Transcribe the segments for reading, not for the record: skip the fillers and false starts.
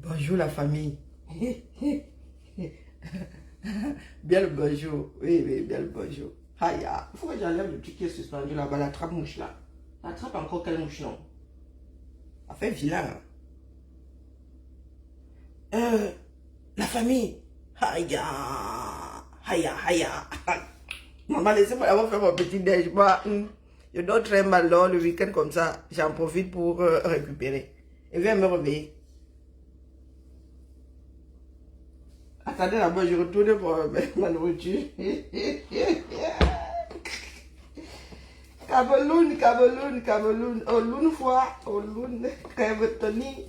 Bonjour la famille. Bien le bonjour. Oui, oui, bien le bonjour. Aïe, il faut que j'enlève le truc qui est suspendu là-bas, la trappe mouche là. La trappe encore quelle mouche non? Ça fait vilain. La famille. Aïe, aïe, aïe. Maman, laissez-moi avoir fait mon petit déj. Moi, je dors très mal lors le week-end comme ça. J'en profite pour récupérer. Et viens me réveiller. Attendez là-bas, je retourne pour ma nourriture. Cameroun, Cameroun, Cameroun. Oh, l'une fois, oh, l'une, crève Tony.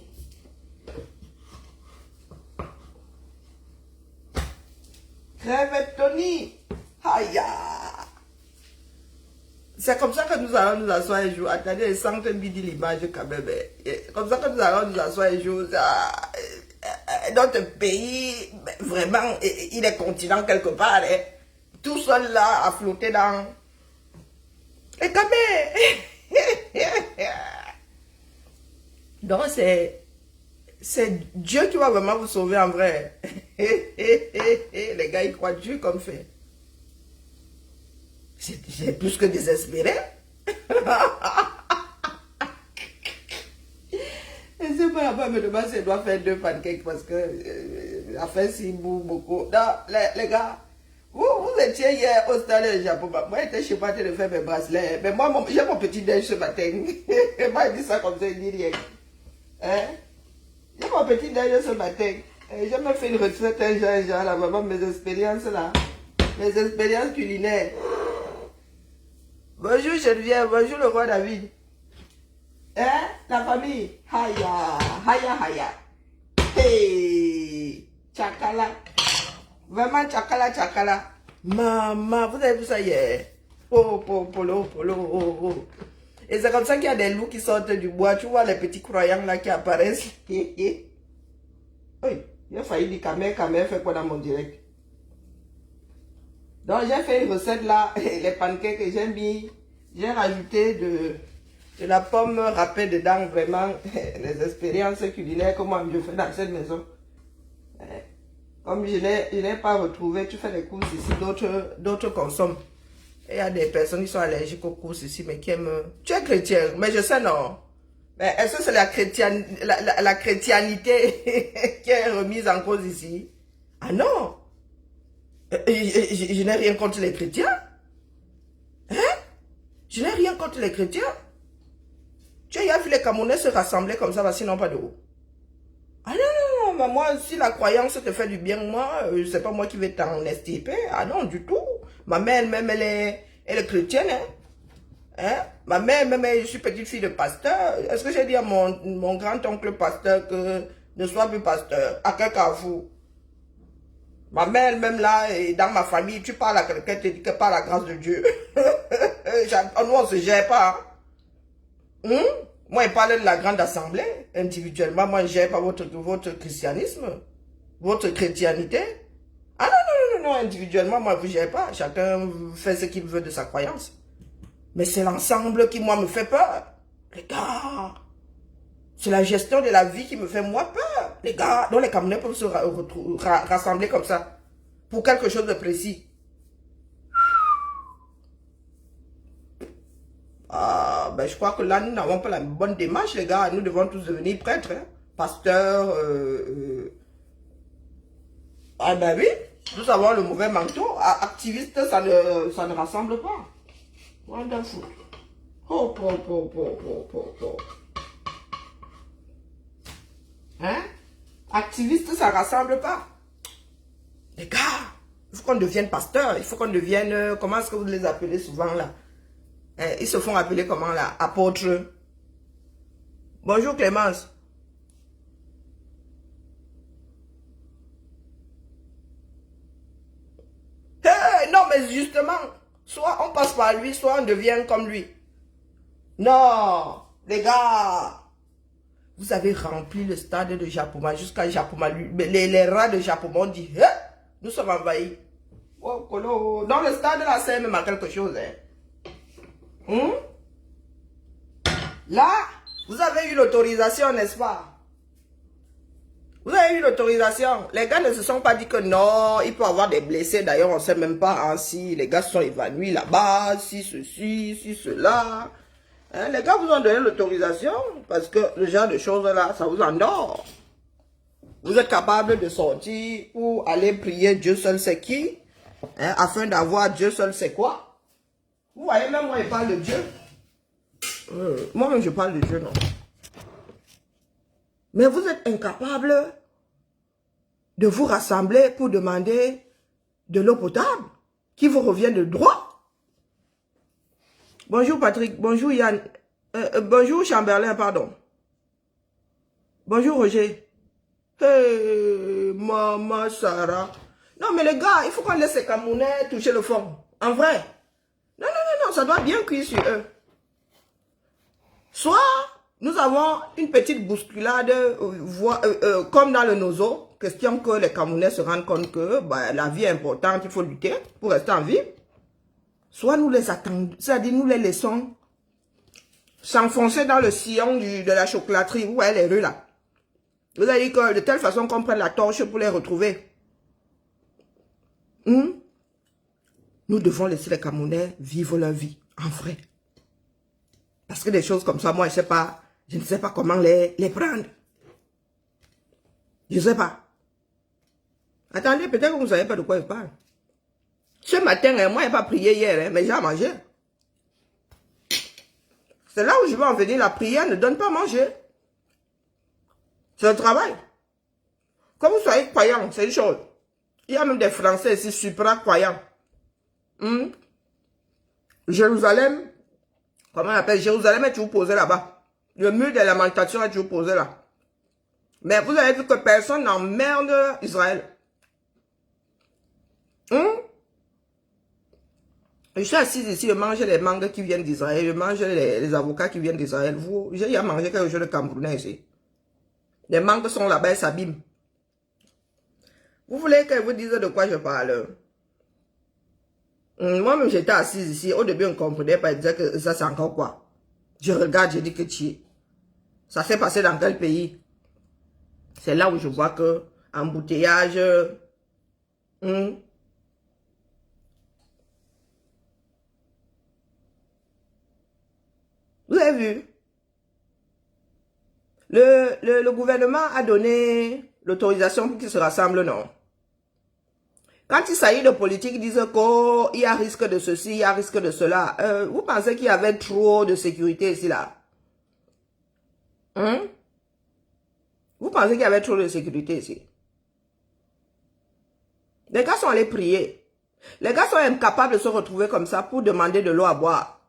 Crève Tony. Aïe. C'est comme ça que nous allons nous asseoir un jour. Attendez, sans te midi l'image quand même. Comme ça que nous allons nous asseoir un jour. Notre pays, vraiment, il est continent quelque part. Hein. Tout seul là, à flotter dans... Et quand même... Donc c'est Dieu qui va vraiment vous sauver en vrai. Les gars, ils croient Dieu comme fait. J'ai plus que désespéré. Et c'est pas là-bas, me demande si elle doit faire 2 pancakes parce que la fait si beaucoup. Non, les gars, vous étiez hier au stade de Japon. Moi, j'étais chez moi de faire mes bracelets. Mais moi, j'ai mon petit déj ce matin. Et moi, il dit ça comme ça, il dit rien. Hein? J'ai mon petit déj ce matin. J'ai même fait une retraite un jour, là, maman, mes expériences là. Mes expériences culinaires. Bonjour Geneviève, bonjour le roi David. Hein, la famille. Haya, haya, haya. Hey, Chakala. Vraiment Chakala, Chakala. Maman, vous avez vu ça hier? Oh, polo, polo, oh, oh. Et c'est comme ça qu'il y a des loups qui sortent du bois. Tu vois les petits croyants là qui apparaissent. Oui, il a failli dire Kamer fait quoi dans mon direct? Donc j'ai fait une recette là, les pancakes que j'ai mis, j'ai rajouté de la pomme râpée dedans, vraiment, les expériences culinaires que moi je fais dans cette maison. Comme je n'ai pas retrouvé, tu fais des courses ici, d'autres consomment. Et il y a des personnes qui sont allergiques aux courses ici, mais qui aiment... Tu es chrétien, mais je sais non. Mais est-ce que c'est la chrétianité qui est remise en cause ici? Ah non! Je n'ai rien contre les chrétiens. Hein? Je n'ai rien contre les chrétiens. Tu as vu les Camerounais se rassembler comme ça parce qu'ils n'ont pas d'eau. Ah non, mais moi, si la croyance te fait du bien, moi, c'est pas moi qui vais t'en extirper. Ah non, du tout. Ma mère elle-même, elle est chrétienne. Hein? Ma mère même, je suis petite fille de pasteur. Est-ce que j'ai dit à mon grand-oncle pasteur que ne soit plus pasteur? À quel carrefour? Ma mère elle-même là, et dans ma famille, tu parles à quelqu'un, tu te dis que par la grâce de Dieu. Nous, on ne se gère pas. Moi, il parle de la grande assemblée, individuellement. Moi, je ne gère pas votre christianisme, votre chrétianité. Ah non, individuellement, moi, je ne gère pas. Chacun fait ce qu'il veut de sa croyance. Mais c'est l'ensemble qui, moi, me fait peur. Les gars, c'est la gestion de la vie qui me fait, moi, peur. Les gars, dont les Camerounais peuvent se rassembler comme ça. Pour quelque chose de précis. Ah, ben, je crois que là, nous n'avons pas la bonne démarche, les gars. Nous devons tous devenir prêtres, hein. Pasteurs. Ah ben oui, nous avons le mauvais manteau. Activistes, ça ne rassemble pas. Wonderful. Oh, Hein? Activiste, ça rassemble pas. Les gars, il faut qu'on devienne pasteur. Il faut qu'on devienne... comment est-ce que vous les appelez souvent là? Ils se font appeler comment là? Apôtres. Bonjour Clémence. Hey, non, mais justement, soit on passe par lui, soit on devient comme lui. Non, les gars. Vous avez rempli le stade de Japoma jusqu'à Japoma. Les rats de Japoma ont dit, hey, nous sommes envahis. Oh, dans le stade là, c'est même quelque chose. Hein? Là, vous avez eu l'autorisation, n'est-ce pas? Vous avez eu l'autorisation. Les gars ne se sont pas dit que non, il peut y avoir des blessés. D'ailleurs, on ne sait même pas hein, si les gars sont évanouis là-bas, si ceci, si cela. Hein, les gars vous ont donné l'autorisation parce que le genre de choses-là, ça vous endort. Vous êtes capable de sortir pour aller prier Dieu seul sait qui, hein, afin d'avoir Dieu seul sait quoi. Vous voyez, même moi, je parle de Dieu. Moi-même, je parle de Dieu, non. Mais vous êtes incapable de vous rassembler pour demander de l'eau potable qui vous revient de droit. Bonjour Patrick, bonjour Yann, bonjour Chamberlain, pardon. Bonjour Roger. Hey, maman Sarah. Non mais les gars, il faut qu'on laisse les Camerounais toucher le fond. En vrai. Non, non, non, non, ça doit bien cuire sur eux. Soit nous avons une petite bousculade, comme dans le Nozo, question que les Camerounais se rendent compte que bah, la vie est importante, il faut lutter pour rester en vie. Soit nous les attendons, c'est-à-dire nous les laissons s'enfoncer dans le sillon de la chocolaterie. Où est les rues là? Vous avez dit que de telle façon qu'on prenne la torche pour les retrouver. Nous devons laisser les Camerounais vivre leur vie, en vrai. Parce que des choses comme ça, moi, je ne sais pas comment les prendre. Je ne sais pas. Attendez, peut-être que vous ne savez pas de quoi je parle. Ce matin, moi, je n'ai pas prié hier, mais j'ai à manger. C'est là où je veux en venir. La prière ne donne pas à manger. C'est un travail. Quand vous soyez croyant, c'est une chose. Il y a même des Français ici, supra-croyants. Jérusalem, comment on appelle? Jérusalem est toujours posé là-bas. Le mur de lamentation est toujours posé là. Mais vous avez vu que personne n'emmerde Israël. Je suis assise ici, je mange les mangues qui viennent d'Israël, je mange les avocats qui viennent d'Israël. J'ai déjà mangé quelque chose de camerounais ici. Les mangues sont là-bas, elles s'abîment. Vous voulez que je vous dise de quoi je parle? Moi-même, j'étais assise ici. Au début, on ne comprenait pas. Je disais que ça, c'est encore quoi? Je regarde, je dis que ça s'est passé dans quel pays? C'est là où je vois que embouteillage. Vous avez vu? Le gouvernement a donné l'autorisation pour qu'ils se rassemblent, non? Quand il s'agit de politique, ils disent qu'il y a risque de ceci, il y a risque de cela. Vous pensez qu'il y avait trop de sécurité ici, là? Vous pensez qu'il y avait trop de sécurité ici? Les gars sont allés prier. Les gars sont incapables de se retrouver comme ça pour demander de l'eau à boire.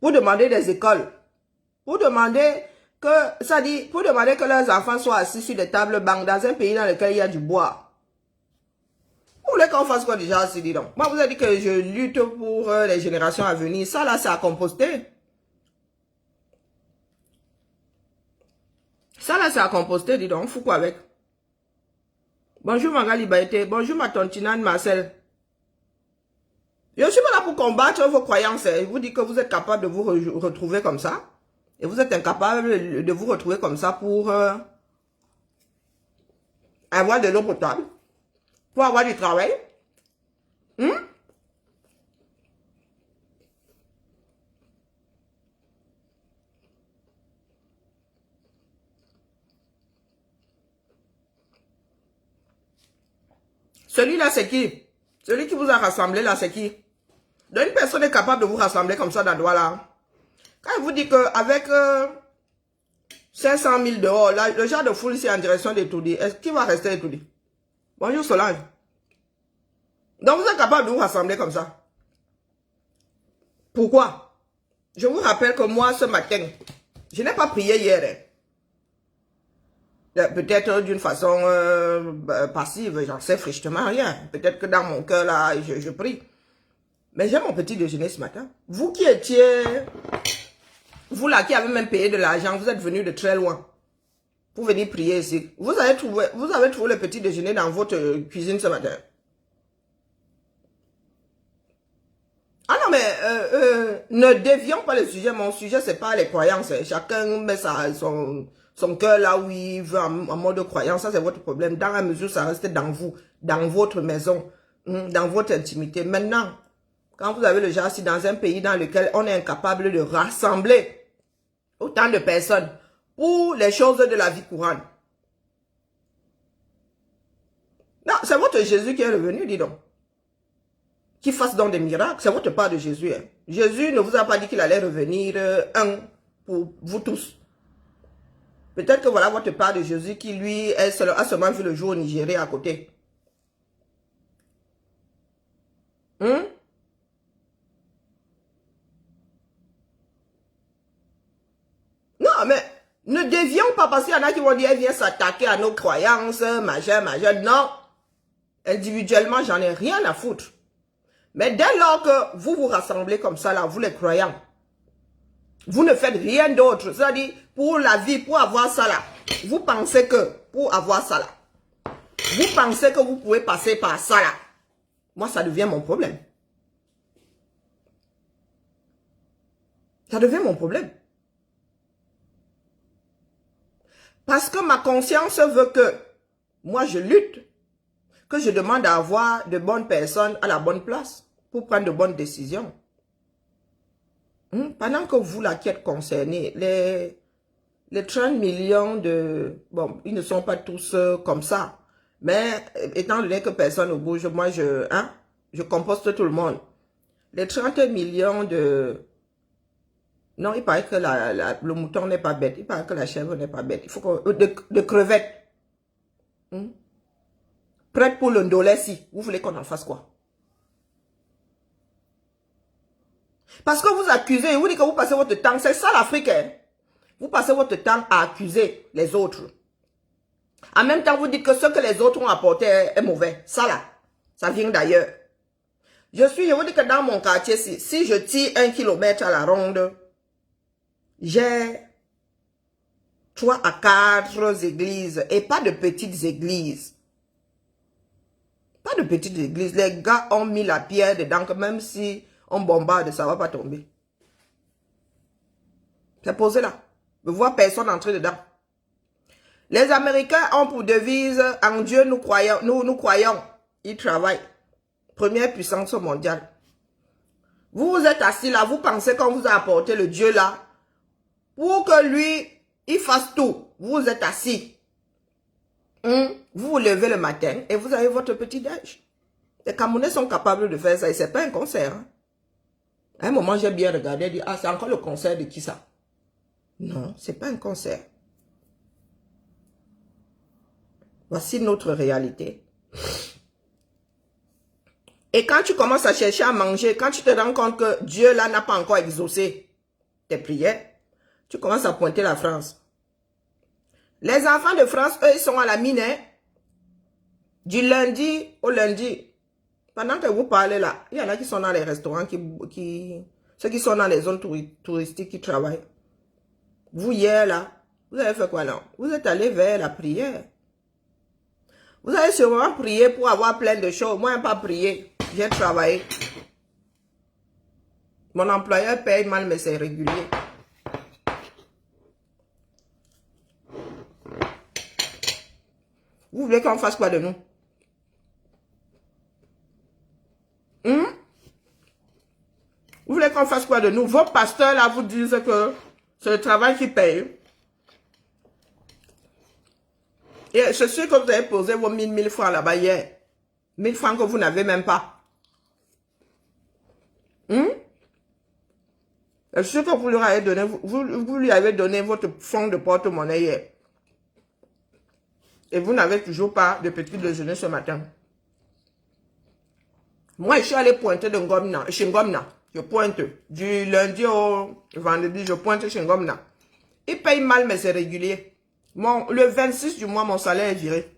Pour demander des écoles. Pour demander que leurs enfants soient assis sur des tables banques dans un pays dans lequel il y a du bois. Vous voulez qu'on fasse quoi déjà, c'est dit donc? Moi, vous avez dit que je lutte pour les générations à venir. Ça, là, c'est à composter. Ça, là, c'est à composter, dis donc. On fout quoi avec? Bonjour, Magali Baïté. Bonjour, ma tontinane Marcel. Je ne suis pas là pour combattre vos croyances. Je vous dis que vous êtes capable de vous retrouver comme ça. Et vous êtes incapable de vous retrouver comme ça pour avoir de l'eau potable. Pour avoir du travail. Celui-là, c'est qui? Celui qui vous a rassemblé là, c'est qui? Donc, une personne est capable de vous rassembler comme ça dans le doigt là. Quand il vous dit qu'avec 500 000 dehors, là, le genre de foule ici en direction d'Etoudi, est-ce qu'il va rester Etoudi? Bonjour Solange. Donc vous êtes capable de vous rassembler comme ça. Pourquoi? Je vous rappelle que moi, ce matin, je n'ai pas prié hier. Peut-être d'une façon passive, j'en sais frichement rien. Peut-être que dans mon cœur, là, je prie. Mais j'ai mon petit déjeuner ce matin. Vous qui étiez... Vous là qui avez même payé de l'argent, vous êtes venu de très loin pour venir prier ici. Vous avez trouvé le petit déjeuner dans votre cuisine ce matin. Ah non, mais ne dévions pas le sujet. Mon sujet, c'est pas les croyances. Chacun met son cœur là où il veut en mode croyance. Ça, c'est votre problème. Dans la mesure, ça reste dans vous, dans votre maison, dans votre intimité. Maintenant, quand vous avez le genre, si dans un pays dans lequel on est incapable de rassembler autant de personnes pour les choses de la vie courante. Non, c'est votre Jésus qui est revenu, dis donc. Qui fasse donc des miracles. C'est votre part de Jésus. Hein. Jésus ne vous a pas dit qu'il allait revenir pour vous tous. Peut-être que voilà votre part de Jésus qui, lui, a seulement vu le jour au Nigeria à côté. Non, mais ne dévions pas parce qu'il y en a qui vont dire, elle vient s'attaquer à nos croyances, machin. Non. Individuellement, j'en ai rien à foutre. Mais dès lors que vous vous rassemblez comme ça, là, vous les croyants, vous ne faites rien d'autre. C'est-à-dire, pour la vie, pour avoir ça là, vous pensez que, pour avoir ça là, vous pensez que vous pouvez passer par ça là. Moi, ça devient mon problème. Ça devient mon problème. Parce que ma conscience veut que, moi, je lutte, que je demande à avoir de bonnes personnes à la bonne place pour prendre de bonnes décisions. Pendant que vous, là, qui êtes concernés, les 30 millions de... Bon, ils ne sont pas tous comme ça. Mais étant donné que personne ne bouge, moi, je composte tout le monde. Les 30 millions de... Non, il paraît que le mouton n'est pas bête. Il paraît que la chèvre n'est pas bête. Il faut que... De crevettes. Prête pour le ndolesi. Vous voulez qu'on en fasse quoi? Parce que vous accusez, vous dites que vous passez votre temps, c'est ça l'Afrique. Hein? Vous passez votre temps à accuser les autres. En même temps, vous dites que ce que les autres ont apporté est mauvais. Ça là, ça vient d'ailleurs. Je vous dis que dans mon quartier, si je tire 1 kilomètre à la ronde, j'ai 3 à 4 églises et pas de petites églises. Pas de petites églises. Les gars ont mis la pierre dedans que même si on bombarde, ça ne va pas tomber. C'est posé là. Je vois personne entrer dedans. Les Américains ont pour devise, en Dieu nous croyons, nous croyons. Ils travaillent. Première puissance mondiale. Vous vous êtes assis là, vous pensez qu'on vous a apporté le Dieu là, pour que lui, il fasse tout. Vous êtes assis. Vous vous levez le matin et vous avez votre petit déj. Les Camerounais sont capables de faire ça et c'est pas un concert. Hein. À un moment, j'ai bien regardé et dit, ah, c'est encore le concert de qui ça? Non, c'est pas un concert. Voici notre réalité. Et quand tu commences à chercher à manger, quand tu te rends compte que Dieu là n'a pas encore exaucé tes prières, tu commences à pointer la France. Les enfants de France, eux, ils sont à la mine, hein? Du lundi au lundi. Pendant que vous parlez là, il y en a qui sont dans les restaurants, ceux qui sont dans les zones touristiques qui travaillent. Vous, hier là, vous avez fait quoi non? Vous êtes allé vers la prière. Vous avez sûrement prié pour avoir plein de choses. Moi, je n'ai pas prié. J'ai travaillé. Mon employeur paye mal, mais c'est régulier. Vous voulez qu'on fasse quoi de nous? Vous voulez qu'on fasse quoi de nous? Vos pasteurs là vous disent que c'est le travail qui paye. Et je suis que vous avez posé vos 1000 francs là-bas hier. 1000 francs que vous n'avez même pas. Je suis que vous lui avez donné, vous lui avez donné votre fonds de porte-monnaie hier. Et vous n'avez toujours pas de petit déjeuner ce matin. Moi, je suis allé pointer chez Ngomna. Je pointe. Du lundi au vendredi, je pointe chez Ngomna. Il paye mal, mais c'est régulier. Le 26 du mois, mon salaire est viré.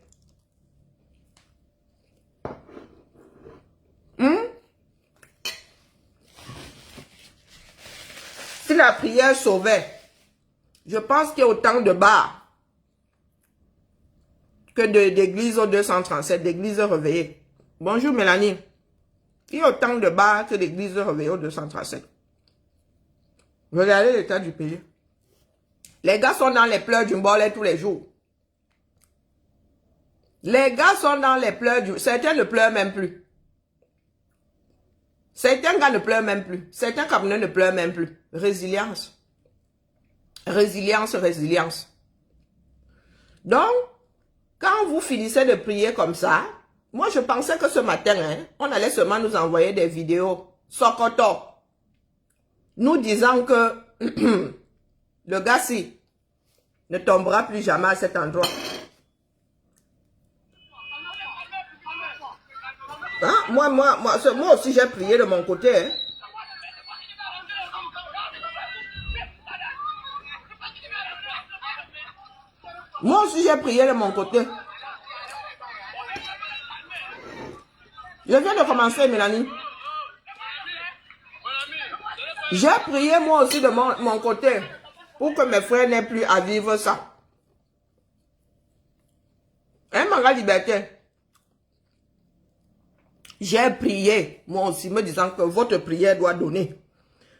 Si la prière sauvait, je pense qu'il y a autant de bars que d'églises au 237, d'églises réveillées. Bonjour Mélanie. Il y a autant de bars que l'église de Réveillon 237. Regardez l'état du pays. Les gars sont dans les pleurs du Mbolé tous les jours. Les gars sont dans les pleurs du... Certains ne pleurent même plus. Certains gars ne pleurent même plus. Certains Camerounais ne pleurent même plus. Résilience. Résilience, résilience. Donc, quand vous finissez de prier comme ça, moi je pensais que ce matin, on allait seulement nous envoyer des vidéos Sokoto, nous disant que le gars-ci ne tombera plus jamais à cet endroit. Hein? Moi aussi j'ai prié de mon côté. Hein. Moi aussi j'ai prié de mon côté. Je viens de commencer, Mélanie. J'ai prié moi aussi de mon côté pour que mes frères n'aient plus à vivre ça. Hein, ma liberté? J'ai prié, moi aussi, me disant que votre prière doit donner.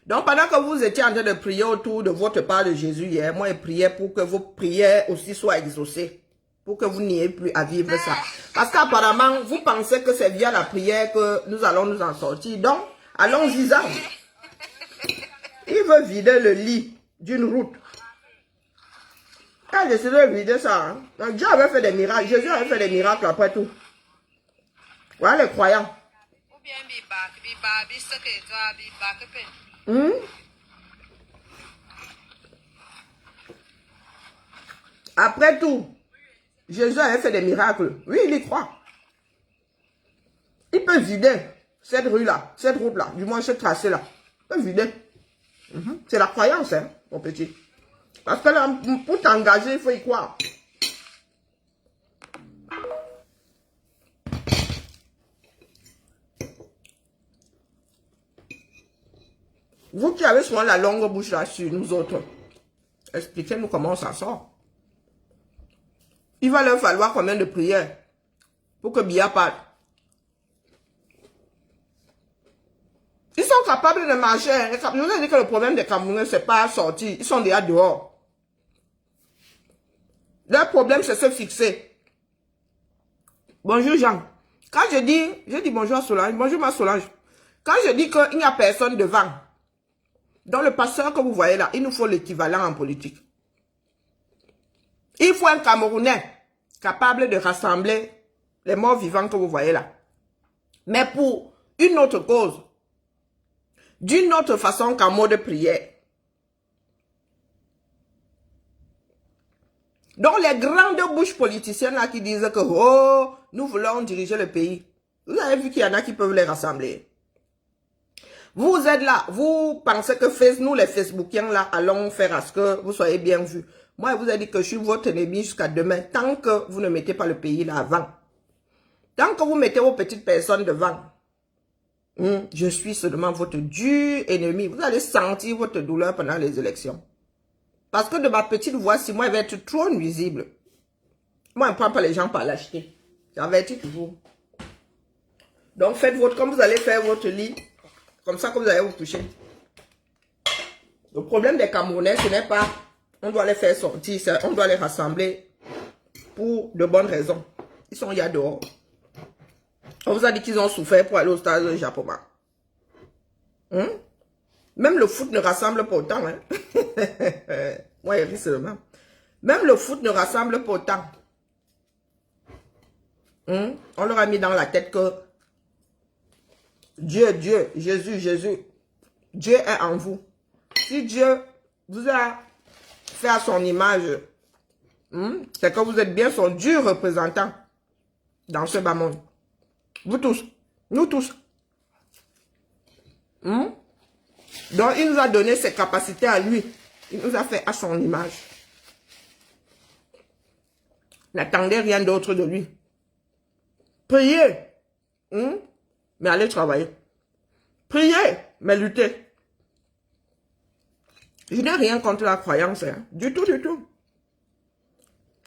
Donc, pendant que vous étiez en train de prier autour de votre part de Jésus hier, moi, je priais pour que vos prières aussi soient exaucées. Pour que vous n'ayez plus à vivre ça. Parce qu'apparemment, vous pensez que c'est via la prière que nous allons nous en sortir. Donc, allons-y-en. Il veut vider le lit d'une route. Il a décidé de vider ça. Hein. Donc, Dieu avait fait des miracles. Jésus avait fait des miracles après tout. Voilà les croyants. Après tout, Jésus avait fait des miracles. Oui, il y croit. Il peut vider cette rue-là, cette route-là, du moins ce tracé-là. Il peut vider. C'est la croyance, hein, mon petit. Parce que là, pour t'engager, il faut y croire. Vous qui avez souvent la longue bouche là sur nous autres, expliquez-nous comment on s'en sort. Il va leur falloir combien de prières pour que Biya parte. Ils sont capables de marcher. Nous avons dit que le problème des Camerounais, c'est pas sortir. Ils sont déjà dehors. Leur problème, c'est se fixer. Bonjour Jean. Quand je dis bonjour à Solange, bonjour ma Solange. Quand je dis qu'il n'y a personne devant, dans le pasteur que vous voyez là, il nous faut l'équivalent en politique. Il faut un Camerounais capable de rassembler les morts vivants que vous voyez là. Mais pour une autre cause, d'une autre façon qu'en mode prière. Donc les grandes bouches politiciennes là qui disent que oh, nous voulons diriger le pays. Vous avez vu qu'il y en a qui peuvent les rassembler. Vous êtes là, vous pensez que nous les Facebookiens là allons faire à ce que vous soyez bien vus. Moi je vous ai dit que je suis votre ennemi jusqu'à demain tant que vous ne mettez pas le pays là avant. Tant que vous mettez vos petites personnes devant. Je suis seulement votre dur ennemi. Vous allez sentir votre douleur pendant les élections. Parce que de ma petite voix, si moi, elle va être trop nuisible. Moi, je ne prends pas les gens par lâcheté. J'avertis toujours. Donc, faites votre, comme vous allez faire votre lit, comme ça que vous allez vous toucher. Le problème des Camerounais, ce n'est pas, on doit les faire sortir, on doit les rassembler pour de bonnes raisons. Ils sont là dehors. On vous a dit qu'ils ont souffert pour aller au stade de Japoma. Même le foot ne rassemble pas autant. Hein? Moi, il risque seulement. Même le foot ne rassemble pas autant. On leur a mis dans la tête que Dieu, Jésus, Dieu est en vous. Si Dieu vous a fait à son image, c'est que vous êtes bien son Dieu représentant dans ce bas monde. Vous tous, nous tous. Donc, il nous a donné ses capacités à lui. Il nous a fait à son image. N'attendez rien d'autre de lui. Priez. Mais allez travailler. Priez, mais luttez. Je n'ai rien contre la croyance. Hein. Du tout, du tout.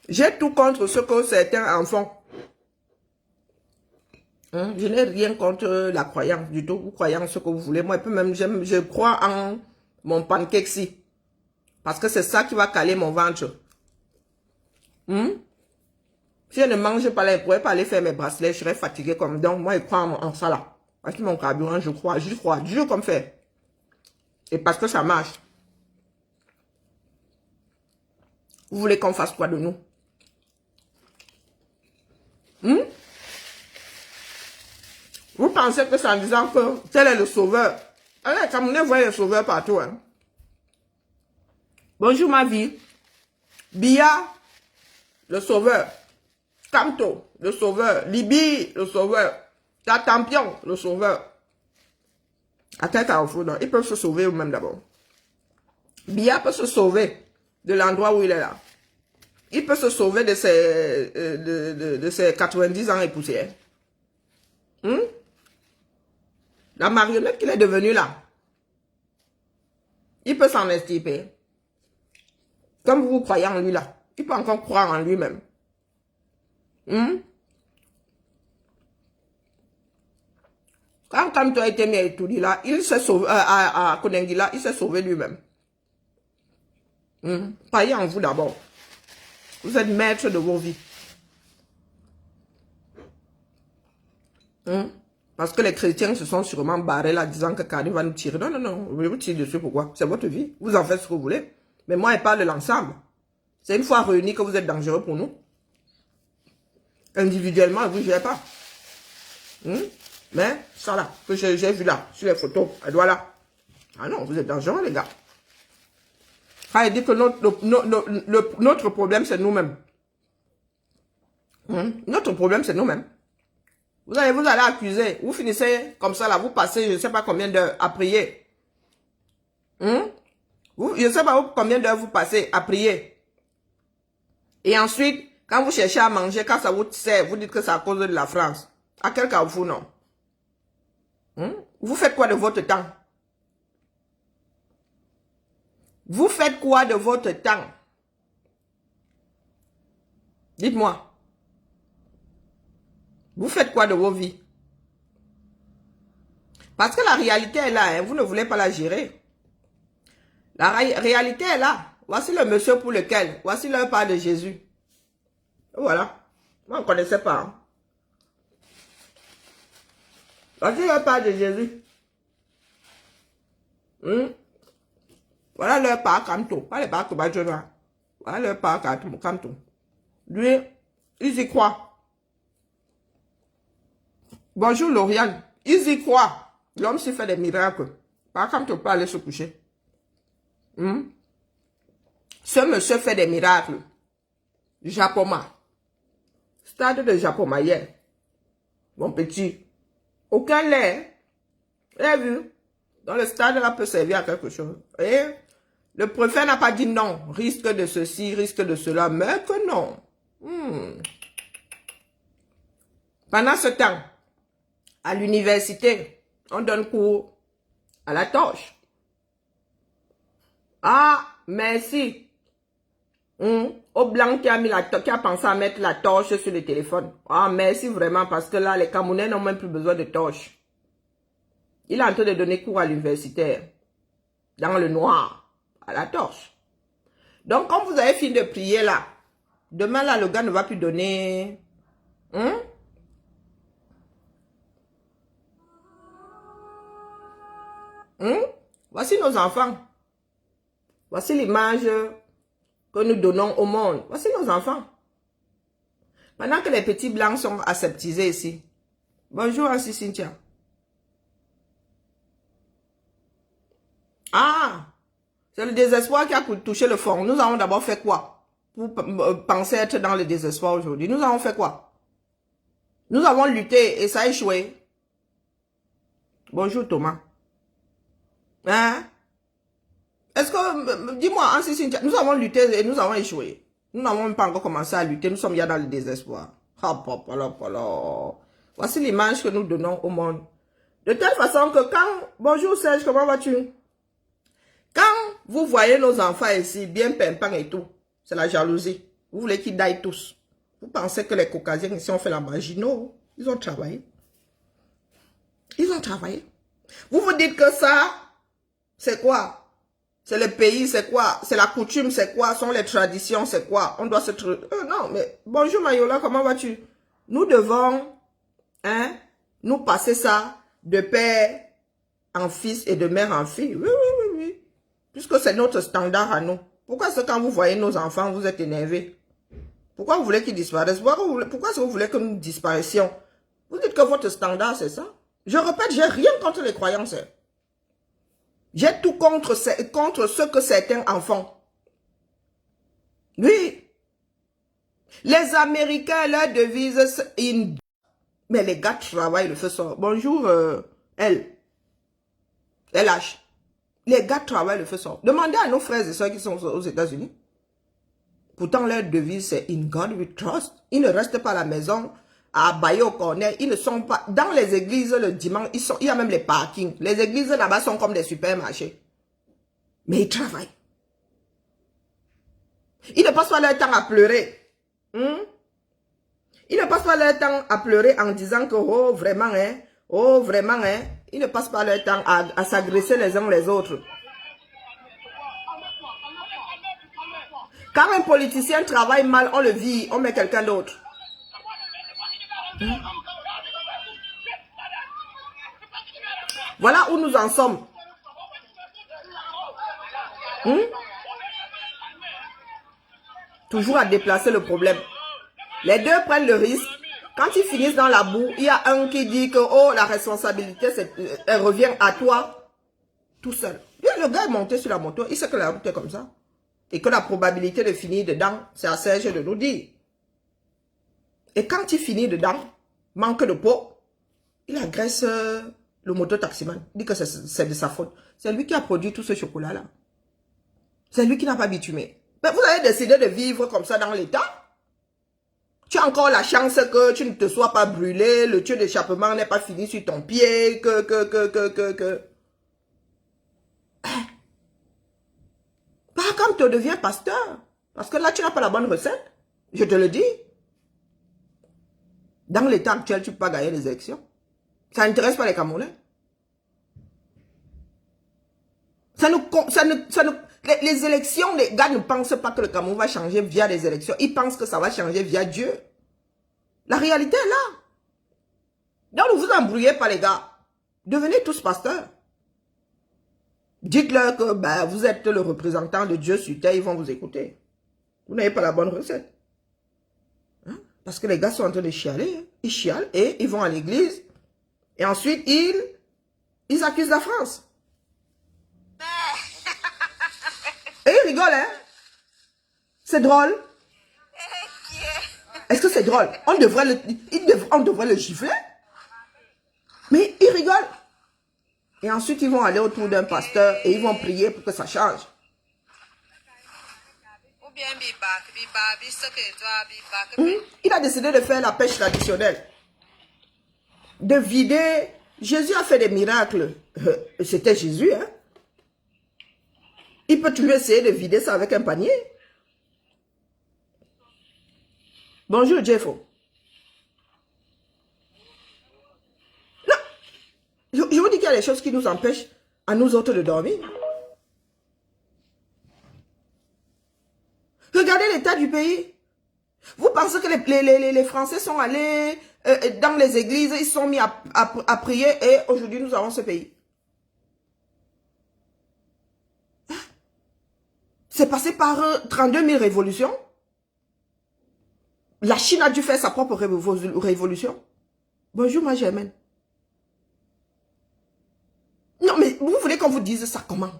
J'ai tout contre ce que certains en font. Je n'ai rien contre la croyance du tout. Vous croyez en ce que vous voulez. Moi, même, je crois en mon pancake-ci. Parce que c'est ça qui va caler mon ventre. Si je ne mange pas là, je ne pourrais pas aller faire mes bracelets. Je serais fatigué comme... Donc, moi, je crois en ça là. Parce que mon carburant, je crois, dur comme fait. Et parce que ça marche. Vous voulez qu'on fasse quoi de nous? Vous pensez que c'est en disant que tel est le sauveur. Allez, Camerounais voit le sauveur partout. Hein. Bonjour ma vie. Bia, le sauveur. Kamto, le sauveur. Libye, le sauveur. Tatampion, le sauveur. À tête à offre, ils peuvent se sauver eux-mêmes d'abord. Bia peut se sauver de l'endroit où il est là. Il peut se sauver de ses 90 ans et poussière. La marionnette qu'il est devenu là, il peut s'en extirper. Comme vous croyez en lui là, il peut encore croire en lui-même. Quand tu as été mis à Etoudi là, il s'est sauvé, à Konengi là, il s'est sauvé lui-même. Croyez en vous d'abord. Vous êtes maître de vos vies. Parce que les chrétiens se sont sûrement barrés là, disant que Kadi va nous tirer. Non, non, non, vous vous tirez dessus, pourquoi? C'est votre vie. Vous en faites ce que vous voulez. Mais moi, je parle de l'ensemble. C'est une fois réunis que vous êtes dangereux pour nous. Individuellement, vous ne gérez pas. Mais ça là, que j'ai vu là, sur les photos, elle doit là. Ah non, vous êtes dangereux, les gars. Ça veut dire que notre problème, c'est nous-mêmes. Notre problème, c'est nous-mêmes. Vous allez accuser. Vous finissez comme ça là, vous passez je ne sais pas combien d'heures à prier. Je ne sais pas combien d'heures vous passez à prier. Et ensuite, quand vous cherchez à manger, quand ça vous sert, vous dites que c'est à cause de la France. À quel carrefour, non? Vous faites quoi de votre temps? Vous faites quoi de votre temps? Dites-moi. Vous faites quoi de vos vies? Parce que la réalité est là, hein, vous ne voulez pas la gérer. La réalité est là. Voici le monsieur pour lequel, voici le pas de Jésus. Voilà. Moi, on ne connaissait pas. Hein. Voici le pas de Jésus. Voilà le pas Kamto. Pas le pas Kobadjona. Voilà le pas Kamto. Lui, ils y croient. Bonjour Lauriane. Ils y croient. L'homme s'y fait des miracles. Par contre, tu peux aller se coucher. Ce monsieur fait des miracles. Japoma. Stade de Japoma hier. Mon petit. Aucun lait. Vous avez vu? Dans le stade là peut servir à quelque chose. Et le préfet n'a pas dit non. Risque de ceci, risque de cela. Mais que non. Pendant ce temps, à l'université, on donne cours à la torche. Ah, merci. Au blanc qui a pensé à mettre la torche sur le téléphone. Ah, merci vraiment, parce que là, les Camerounais n'ont même plus besoin de torche. Il est en train de donner cours à l'universitaire. Dans le noir, à la torche. Donc, quand vous avez fini de prier là, demain là, le gars ne va plus donner... Voici nos enfants. Voici l'image que nous donnons au monde. Voici nos enfants. Pendant que les petits blancs sont aseptisés ici. Bonjour, Ansi Cynthia. Ah, c'est le désespoir qui a touché le fond. Nous avons d'abord fait quoi? Pour penser être dans le désespoir aujourd'hui. Nous avons fait quoi? Nous avons lutté et ça a échoué. Bonjour, Thomas. Hein? Est-ce que, dis-moi, nous avons lutté et nous avons échoué. Nous n'avons même pas encore commencé à lutter, nous sommes déjà dans le désespoir. Voici l'image que nous donnons au monde. De telle façon que quand, bonjour Serge, comment vas-tu? Quand vous voyez nos enfants ici, bien pimpants et tout, c'est la jalousie. Vous voulez qu'ils daillent tous. Vous pensez que les Caucasiens ici ont fait la magie? Non, ils ont travaillé. Ils ont travaillé. Vous vous dites que ça, c'est quoi? C'est le pays, c'est quoi? C'est la coutume, c'est quoi? Sont les traditions, c'est quoi? On doit se... non, mais bonjour Mayola, comment vas-tu? Nous devons, nous passer ça de père en fils et de mère en fille. Oui, oui, oui, oui. Puisque c'est notre standard à nous. Pourquoi est-ce que quand vous voyez nos enfants, vous êtes énervés? Pourquoi vous voulez qu'ils disparaissent? Pourquoi est-ce que vous voulez que nous disparaissions? Vous dites que votre standard, c'est ça? Je répète, j'ai rien contre les croyances. J'ai tout contre ce que certains enfants. Oui. Les Américains, leur devise, mais les gars travaillent, le feu sort. Bonjour, LH. Les gars travaillent, le feu sort. Demandez à nos frères et soeurs qui sont aux États-Unis. Pourtant, leur devise, c'est In God we trust. Ils ne restent pas à la maison à bailler au corner. Ils ne sont pas... Dans les églises, le dimanche, il y a même les parkings. Les églises là-bas sont comme des supermarchés. Mais ils travaillent. Ils ne passent pas leur temps à pleurer. Ils ne passent pas leur temps à pleurer en disant que, oh, vraiment, oh, vraiment, Ils ne passent pas leur temps à s'agresser les uns les autres. Quand un politicien travaille mal, on le vit, on met quelqu'un d'autre. Voilà où nous en sommes. Toujours à déplacer le problème. Les deux prennent le risque. Quand ils finissent dans la boue, il y a un qui dit que oh, la responsabilité elle revient à toi tout seul. Et le gars est monté sur la moto, il sait que la route est comme ça. Et que la probabilité de finir dedans, c'est à Serge de nous dire. Et quand il finit dedans, manque de peau, il agresse le moto-taximan. Il dit que c'est de sa faute. C'est lui qui a produit tout ce chocolat-là. C'est lui qui n'a pas bitumé. Mais vous avez décidé de vivre comme ça dans l'État. Tu as encore la chance que tu ne te sois pas brûlé, le tuyau d'échappement n'est pas fini sur ton pied, Par contre, tu deviens pasteur. Parce que là, tu n'as pas la bonne recette. Je te le dis. Dans l'état actuel, tu ne peux pas gagner les élections. Ça n'intéresse pas les Camerounais. Les élections, les gars ne pensent pas que le Cameroun va changer via les élections. Ils pensent que ça va changer via Dieu. La réalité est là. Donc ne vous embrouillez pas les gars. Devenez tous pasteurs. Dites-leur que vous êtes le représentant de Dieu sur terre, ils vont vous écouter. Vous n'avez pas la bonne recette. Parce que les gars sont en train de chialer. Ils chialent et ils vont à l'église. Et ensuite, ils accusent la France. Et ils rigolent, hein? C'est drôle. Est-ce que c'est drôle? On devrait le gifler. Mais ils rigolent. Et ensuite, ils vont aller autour d'un pasteur et ils vont prier pour que ça change. Il a décidé de faire la pêche traditionnelle. De vider. Jésus a fait des miracles. C'était Jésus, hein? Il peut toujours essayer de vider ça avec un panier. Bonjour, Jeffo. Non. Je vous dis qu'il y a des choses qui nous empêchent à nous autres de dormir. Regardez l'état du pays. Vous pensez que les Français sont allés dans les églises, ils sont mis à prier et aujourd'hui nous avons ce pays. C'est passé par 32 000 révolutions. La Chine a dû faire sa propre révolution. Bonjour, ma Germaine. Non, mais vous voulez qu'on vous dise ça comment?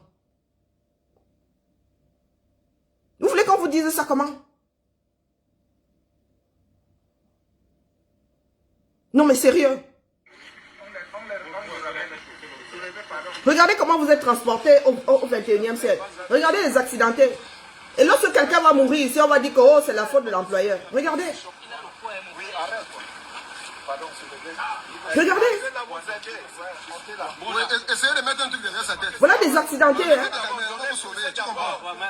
Vous voulez qu'on vous dise ça comment? Non, mais sérieux. Regardez comment vous êtes transportés au 21e siècle. Regardez les accidentés. Et lorsque quelqu'un va mourir ici, on va dire que oh, c'est la faute de l'employeur. Regardez. Regardez. Voilà des accidentés. Hein?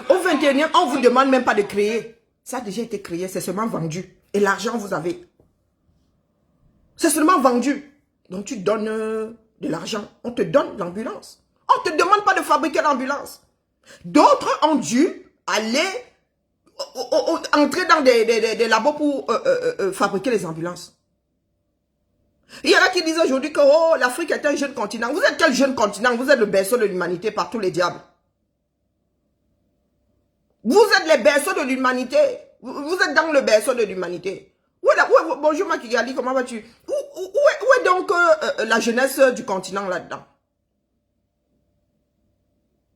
Au 21e, on ne vous demande même pas de créer. Ça a déjà été créé, c'est seulement vendu. Et l'argent, vous avez. C'est seulement vendu. Donc tu donnes de l'argent. On te donne l'ambulance. On ne te demande pas de fabriquer l'ambulance. D'autres ont dû aller entrer dans des labos pour fabriquer les ambulances. Il y en a qui disent aujourd'hui que oh, l'Afrique est un jeune continent. Vous êtes quel jeune continent? Vous êtes le berceau de l'humanité par tous les diables. Vous êtes les berceaux de l'humanité. Vous êtes dans le berceau de l'humanité. Bonjour Makigali, comment vas-tu? Où est donc la jeunesse du continent là-dedans?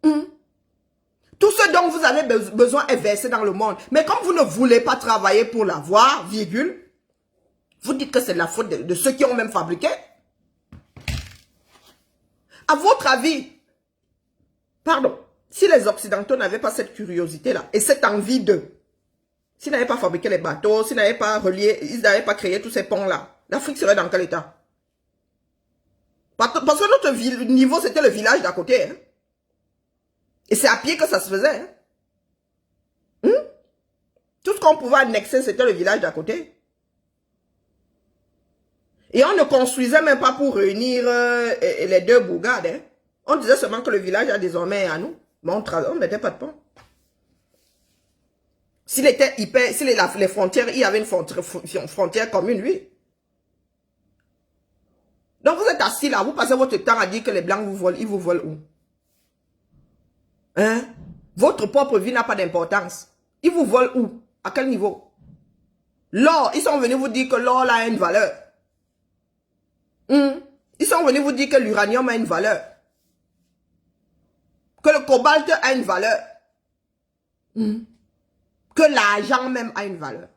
Tout ce dont vous avez besoin est versé dans le monde. Mais comme vous ne voulez pas travailler pour l'avoir, virgule, vous dites que c'est la faute de ceux qui ont même fabriqué. À votre avis, pardon, si les Occidentaux n'avaient pas cette curiosité-là et cette envie de, s'ils n'avaient pas fabriqué les bateaux, s'ils n'avaient pas relié, ils n'avaient pas créé tous ces ponts-là, l'Afrique serait dans quel état? Parce que notre niveau, c'était le village d'à côté. Hein? Et c'est à pied que ça se faisait. Hein? Tout ce qu'on pouvait annexer, c'était le village d'à côté. Et on ne construisait même pas pour réunir les deux bourgades. Hein? On disait seulement que le village a désormais à nous. Mais on ne mettait pas de pont. S'il était hyper, si les frontières, il y avait une frontière commune, oui. Donc vous êtes assis là, vous passez votre temps à dire que les Blancs vous volent, ils vous volent où? Hein? Votre propre vie n'a pas d'importance. Ils vous volent où? À quel niveau? L'or, ils sont venus vous dire que l'or a une valeur. Ils sont venus vous dire que l'uranium a une valeur. Que le cobalt a une valeur. Que l'argent même a une valeur.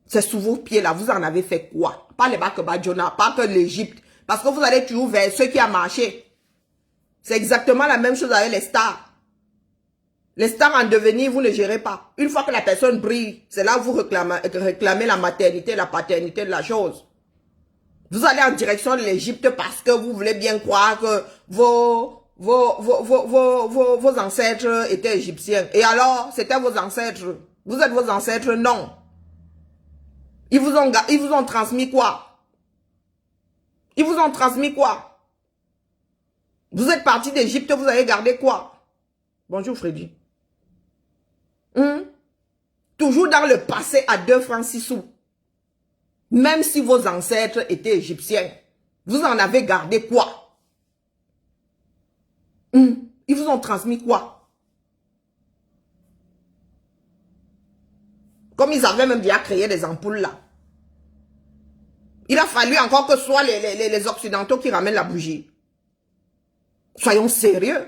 C'est sous vos pieds là, vous en avez fait quoi? Pas les Bakebadjona, pas que l'Égypte. Parce que vous allez toujours vers ceux qui ont marché. C'est exactement la même chose avec les stars. Les stars en devenir, vous ne gérez pas. Une fois que la personne brille, c'est là que vous réclamez la maternité, la paternité de la chose. Vous allez en direction de l'Égypte parce que vous voulez bien croire que vos ancêtres étaient égyptiens. Et alors, c'était vos ancêtres. Vous êtes vos ancêtres? Non. Ils vous ont transmis quoi? Ils vous ont transmis quoi? Vous êtes parti d'Égypte, vous avez gardé quoi? Bonjour Freddy. Toujours dans le passé à 2 francs 6 sous. Même si vos ancêtres étaient égyptiens, vous en avez gardé quoi? Ils vous ont transmis quoi? Comme ils avaient même déjà créé des ampoules là. Il a fallu encore que ce soit les Occidentaux qui ramènent la bougie. Soyons sérieux.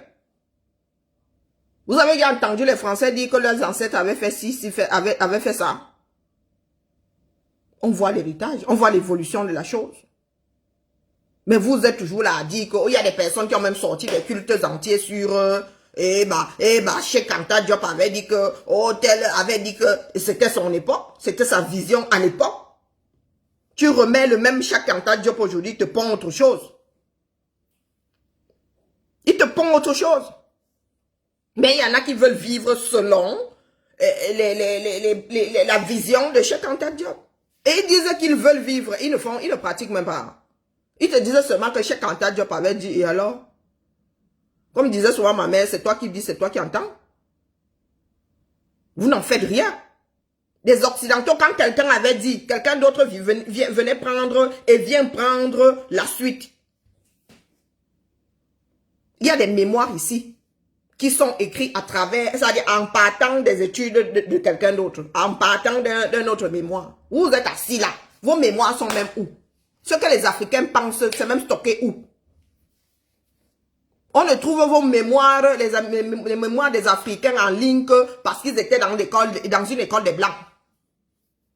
Vous avez déjà entendu les Français dire que leurs ancêtres avaient fait ci, avaient fait ça. On voit l'héritage, on voit l'évolution de la chose. Mais vous êtes toujours là à dire qu'il y a des personnes qui ont même sorti des cultes entiers sur... Cheikh Anta Diop avait dit que... Oh, tel avait dit que c'était son époque, c'était sa vision à l'époque. Tu remets le même Cheikh Anta Diop aujourd'hui, il te pond autre chose. Il te pond autre chose. Mais il y en a qui veulent vivre selon la vision de Cheikh Anta Diop. Et ils disaient qu'ils veulent vivre, ils ne pratiquent même pas. Ils te disaient seulement que Cheikh Anta Diop avait dit, et alors? Comme disait souvent ma mère, c'est toi qui dis, c'est toi qui entends. Vous n'en faites rien. Les Occidentaux, quand quelqu'un avait dit, quelqu'un d'autre venait prendre et vient prendre la suite. Il y a des mémoires ici qui sont écrits à travers, c'est-à-dire en partant des études de quelqu'un d'autre, en partant d'un autre mémoire. Vous êtes assis là, vos mémoires sont même où? Ce que les Africains pensent, c'est même stocké où? On ne trouve vos mémoires, les mémoires des Africains en ligne que parce qu'ils étaient dans une école des Blancs.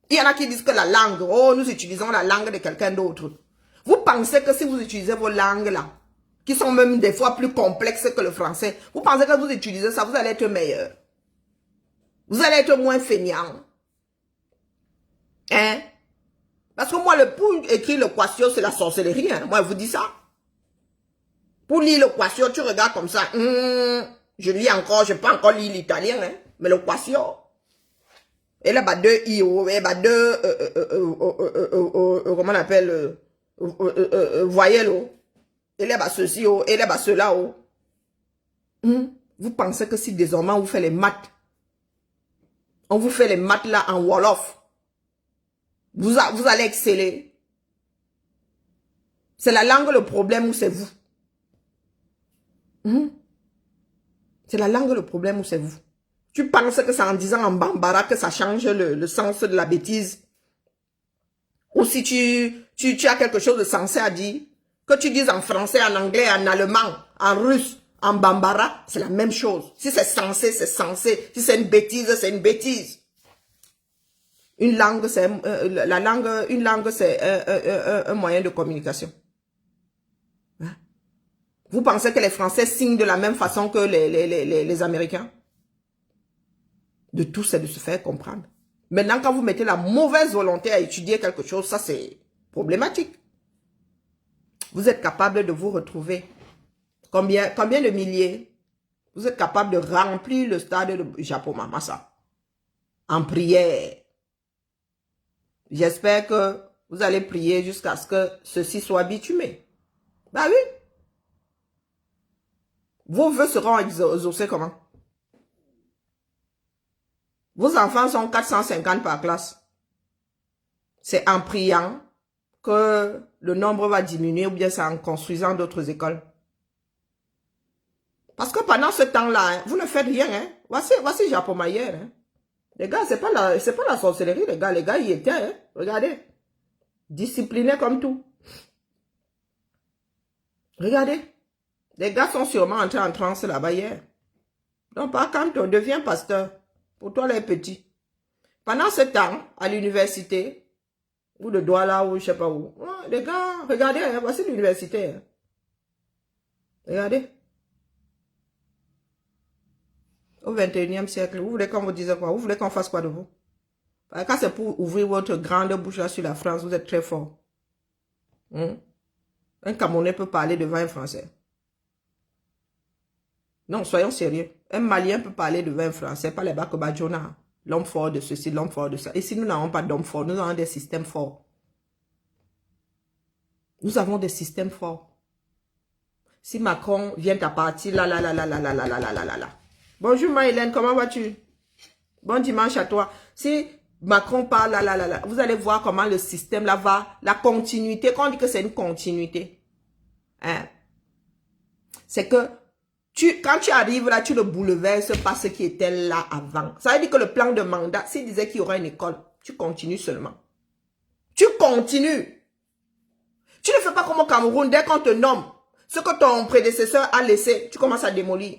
Il y en a qui disent que la langue, oh, nous utilisons la langue de quelqu'un d'autre. Vous pensez que si vous utilisez vos langues là, qui sont même des fois plus complexes que le français, vous pensez que vous utilisez ça, vous allez être meilleur. Vous allez être moins feignant. Hein? Parce que moi, pour écrire le quotio, c'est la sorcellerie. Hein? Moi, je vous dis ça. Pour lire le quotio, tu regardes comme ça. Je lis encore, je peux encore lire l'italien. Hein? Mais le quotio. Et là, bah, deux I, et bah, deux, comment on appelle, voyelle, oh. Et les bas ceci, oh. Et les bas cela, oh. Vous pensez que si désormais on vous fait les maths, on vous fait les maths là en Wolof, vous allez exceller. C'est la langue le problème ou c'est vous? C'est la langue le problème ou c'est vous? Tu penses que c'est en disant en bambara que ça change le sens de la bêtise? Ou si tu as quelque chose de sensé à dire, que tu dises en français, en anglais, en allemand, en russe, en bambara, c'est la même chose. Si c'est sensé, c'est sensé. Si c'est une bêtise, c'est une bêtise. Une langue, c'est un moyen de communication. Hein? Vous pensez que les Français signent de la même façon que les Américains? De tout, c'est de se faire comprendre. Maintenant, quand vous mettez la mauvaise volonté à étudier quelque chose, ça c'est problématique. Vous êtes capable de vous retrouver. Combien de milliers? Vous êtes capable de remplir le stade de Japon Massa en prière. J'espère que vous allez prier jusqu'à ce que ceci soit bitumé. Bah oui. Vos vœux seront exaucés comment? Vos enfants sont 450 par classe. C'est en priant que le nombre va diminuer ou bien c'est en construisant d'autres écoles. Parce que pendant ce temps-là, hein, vous ne faites rien. Hein. Voici Japon Mayer. Hein. Les gars, c'est pas la sorcellerie, les gars. Les gars, y étaient. Hein. Regardez. Disciplinés comme tout. Regardez. Les gars sont sûrement entrés en transe là-bas hier. Donc, par contre, on devient pasteur. Pour toi, les petits. Pendant ce temps, à l'université, ou le doigt là, ou je sais pas où. Les gars, regardez, hein, voici l'université. Hein. Regardez. Au 21e siècle, vous voulez qu'on vous dise quoi? Vous voulez qu'on fasse quoi de vous? Parce que quand c'est pour ouvrir votre grande bouche là sur la France, vous êtes très fort. Un Camerounais peut parler devant un Français. Non, soyons sérieux. Un Malien peut parler devant un Français, pas les Bakobadjona. L'homme fort de ceci, l'homme fort de ça. Et si nous n'avons pas d'hommes forts, nous avons des systèmes forts. Nous avons des systèmes forts. Si Macron vient à partir, là. Bonjour Maïlène, comment vas-tu? Bon dimanche à toi. Si Macron parle, là, vous allez voir comment le système là va, la continuité, quand on dit que c'est une continuité, hein, c'est que quand tu arrives là, tu le bouleverses par ce qui était là avant. Ça veut dire que le plan de mandat, s'il disait qu'il y aura une école, tu continues seulement. Tu continues. Tu ne fais pas comme au Cameroun, dès qu'on te nomme, ce que ton prédécesseur a laissé, tu commences à démolir.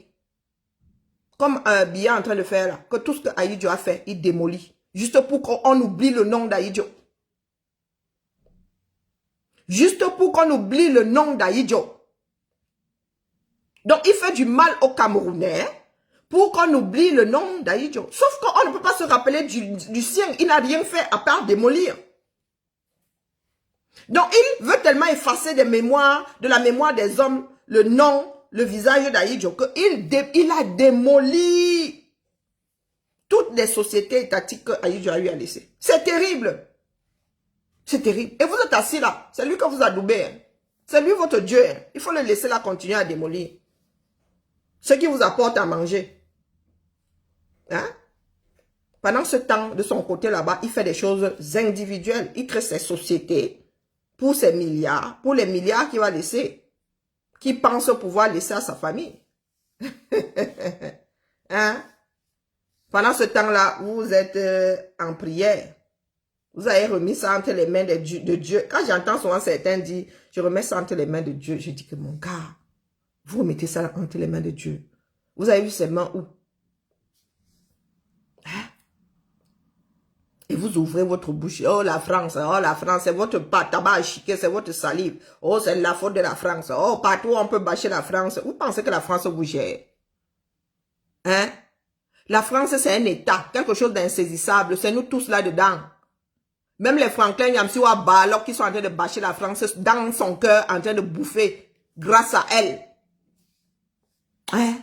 Comme Biya est en train de faire là, que tout ce que Ahidjo a fait, il démolit. Juste pour qu'on oublie le nom d'Ahidjo. Juste pour qu'on oublie le nom d'Ahidjo. Donc, il fait du mal aux Camerounais pour qu'on oublie le nom d'Ahidjo. Sauf qu'on ne peut pas se rappeler du sien. Il n'a rien fait à part démolir. Donc, il veut tellement effacer des mémoires, de la mémoire des hommes, le nom, le visage d'Ahidjo, qu'il a démoli toutes les sociétés étatiques que Ahidjo a eu à laisser. C'est terrible. C'est terrible. Et vous êtes assis là. C'est lui que vous adoubez. Hein. C'est lui votre Dieu. Hein. Il faut le laisser là continuer à démolir. Ce qui vous apporte à manger. Hein? Pendant ce temps, de son côté là-bas, il fait des choses individuelles. Il crée ses sociétés pour ses milliards, pour les milliards qu'il va laisser, qu'il pense pouvoir laisser à sa famille. Hein? Pendant ce temps-là, vous êtes en prière. Vous avez remis ça entre les mains de Dieu. Quand j'entends souvent certains dire, je remets ça entre les mains de Dieu, je dis que mon gars, vous remettez ça entre les mains de Dieu. Vous avez vu ses mains où? Hein? Et vous ouvrez votre bouche. Oh la France, c'est votre tabac à chiquer, c'est votre salive. Oh, c'est la faute de la France. Oh, partout on peut bâcher la France. Vous pensez que la France vous gère? Hein? La France, c'est un État, quelque chose d'insaisissable. C'est nous tous là-dedans. Même les Franklin Nyamsiwa Balok qui sont en train de bâcher la France dans son cœur, en train de bouffer grâce à elle. Hein?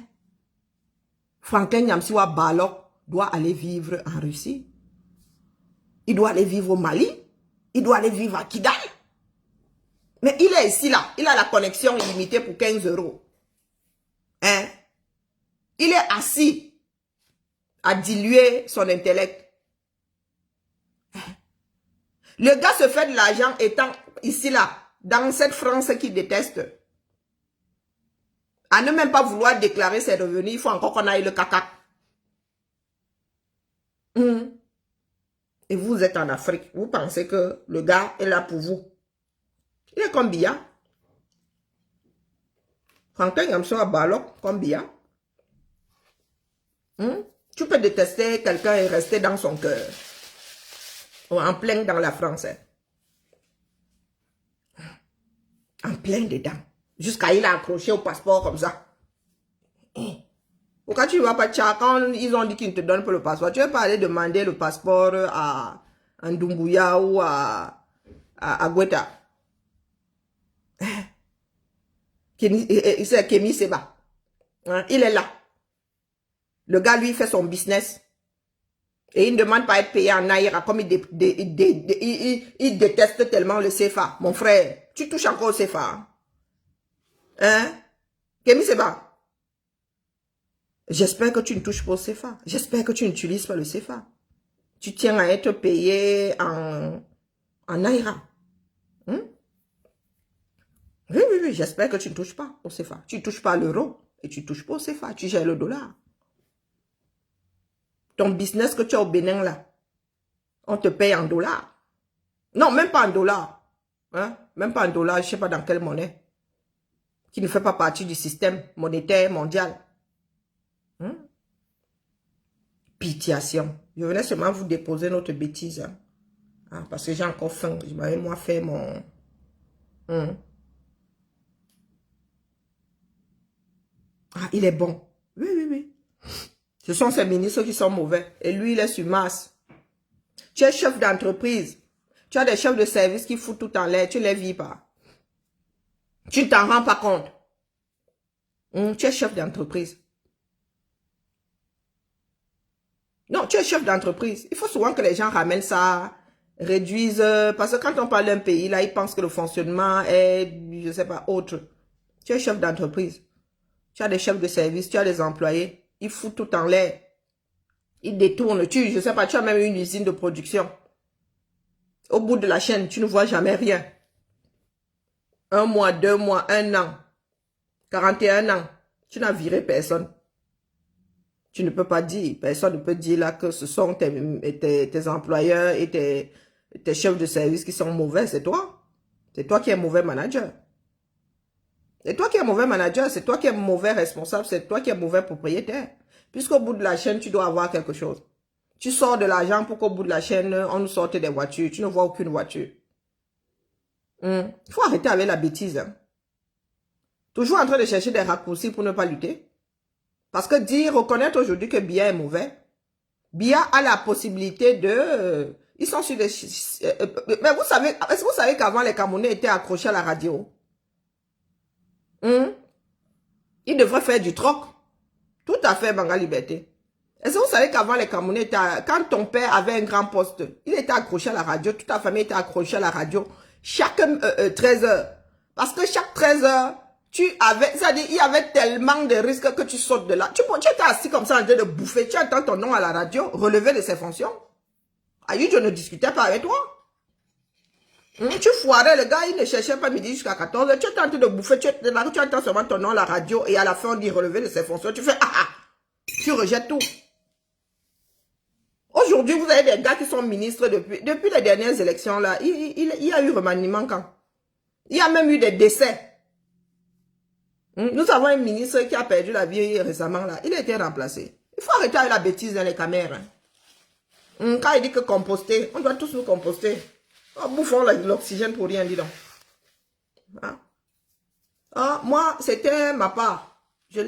Franklin Nyamsiwa Balok doit aller vivre en Russie. Il doit aller vivre au Mali. Il doit aller vivre à Kidal. Mais il est ici, là. Il a la connexion illimitée pour 15 €. Hein? Il est assis à diluer son intellect. Le gars se fait de l'argent étant ici, là, dans cette France qu'il déteste. À ne même pas vouloir déclarer ses revenus, il faut encore qu'on aille le caca. Et vous êtes en Afrique. Vous pensez que le gars est là pour vous. Il est comme Biya. Franklin Yamso a Balok comme Biya. Tu peux détester quelqu'un et rester dans son cœur. En plein dans la France. En plein dedans. Jusqu'à il a accroché au passeport comme ça. Pourquoi tu ne vas pas tchak quand ils ont dit qu'ils ne te donnent pas le passeport? Tu vas pas aller demander le passeport à Ndumbuya ou à Gweta. C'est Kémy Seba. Il est là. Le gars, lui, fait son business. Et il ne demande pas à être payé en naira comme il déteste tellement le CFA. Mon frère, tu touches encore au CFA. Hein? Kémy Seba. J'espère que tu ne touches pas au CFA. J'espère que tu n'utilises pas le CFA. Tu tiens à être payé en naira. Oui, j'espère que tu ne touches pas au CFA. Tu ne touches pas l'euro et tu ne touches pas au CFA. Tu gères le dollar. Ton business que tu as au Bénin là, on te paye en dollars. Non, même pas en dollars. Hein? Même pas en dollars, je ne sais pas dans quelle monnaie. Qui ne fait pas partie du système monétaire mondial. Pitiation. Je venais seulement vous déposer notre bêtise. Hein? Parce que j'ai encore faim. Je m'avais moi fait mon... Ah, il est bon. Oui. Ce sont ces ministres qui sont mauvais. Et lui, il est sur masse. Tu es chef d'entreprise. Tu as des chefs de service qui foutent tout en l'air. Tu ne les vis pas. Tu ne t'en rends pas compte. Tu es chef d'entreprise. Non, tu es chef d'entreprise. Il faut souvent que les gens ramènent ça, réduisent. Parce que quand on parle d'un pays, là, ils pensent que le fonctionnement est, je ne sais pas, autre. Tu es chef d'entreprise. Tu as des chefs de service, tu as des employés. Ils foutent tout en l'air. Ils détournent. Je ne sais pas, tu as même une usine de production. Au bout de la chaîne, tu ne vois jamais rien. 1 mois, 2 mois, 1 an. 41 ans. Tu n'as viré personne. Tu ne peux pas dire, personne ne peut dire là que ce sont tes employeurs et tes chefs de service qui sont mauvais, c'est toi. C'est toi qui es mauvais manager. C'est toi qui es mauvais manager, c'est toi qui es mauvais responsable, c'est toi qui es mauvais propriétaire. Puisqu'au bout de la chaîne, tu dois avoir quelque chose. Tu sors de l'argent pour qu'au bout de la chaîne, on nous sorte des voitures. Tu ne vois aucune voiture. Il faut arrêter avec la bêtise. Hein. Toujours en train de chercher des raccourcis pour ne pas lutter. Parce que reconnaître aujourd'hui que Biya est mauvais, Biya a la possibilité de... ils sont sur des... mais vous savez, est-ce que vous savez qu'avant les Camerounais étaient accrochés à la radio? Ils devraient faire du troc. Tout à fait, Banga Liberté. Est-ce que vous savez qu'avant les Camerounais étaient... Quand ton père avait un grand poste, il était accroché à la radio, toute ta famille était accrochée à la radio, chaque 13 heures. Parce que chaque 13 heures, tu avais, c'est-à-dire, il y avait tellement de risques que tu sautes de là. Tu étais assis comme ça en train de bouffer, tu entends ton nom à la radio, relevé de ses fonctions. Aïe, je ne discutais pas avec toi. Tu foirais, le gars, il ne cherchait pas midi jusqu'à 14h, tu étais en train de bouffer, tu entends seulement ton nom à la radio et à la fin on dit relevé de ses fonctions, tu fais tu rejettes tout. Aujourd'hui, vous avez des gars qui sont ministres depuis les dernières élections là, il y a eu remaniement quand? Il y a même eu des décès. Nous avons un ministre qui a perdu la vie récemment là. Il a été remplacé. Il faut arrêter avec la bêtise dans les caméras. Quand il dit que composter, on doit tous nous composter. Oh, bouffons l'oxygène pour rien, dis donc. Moi, c'était ma part. Je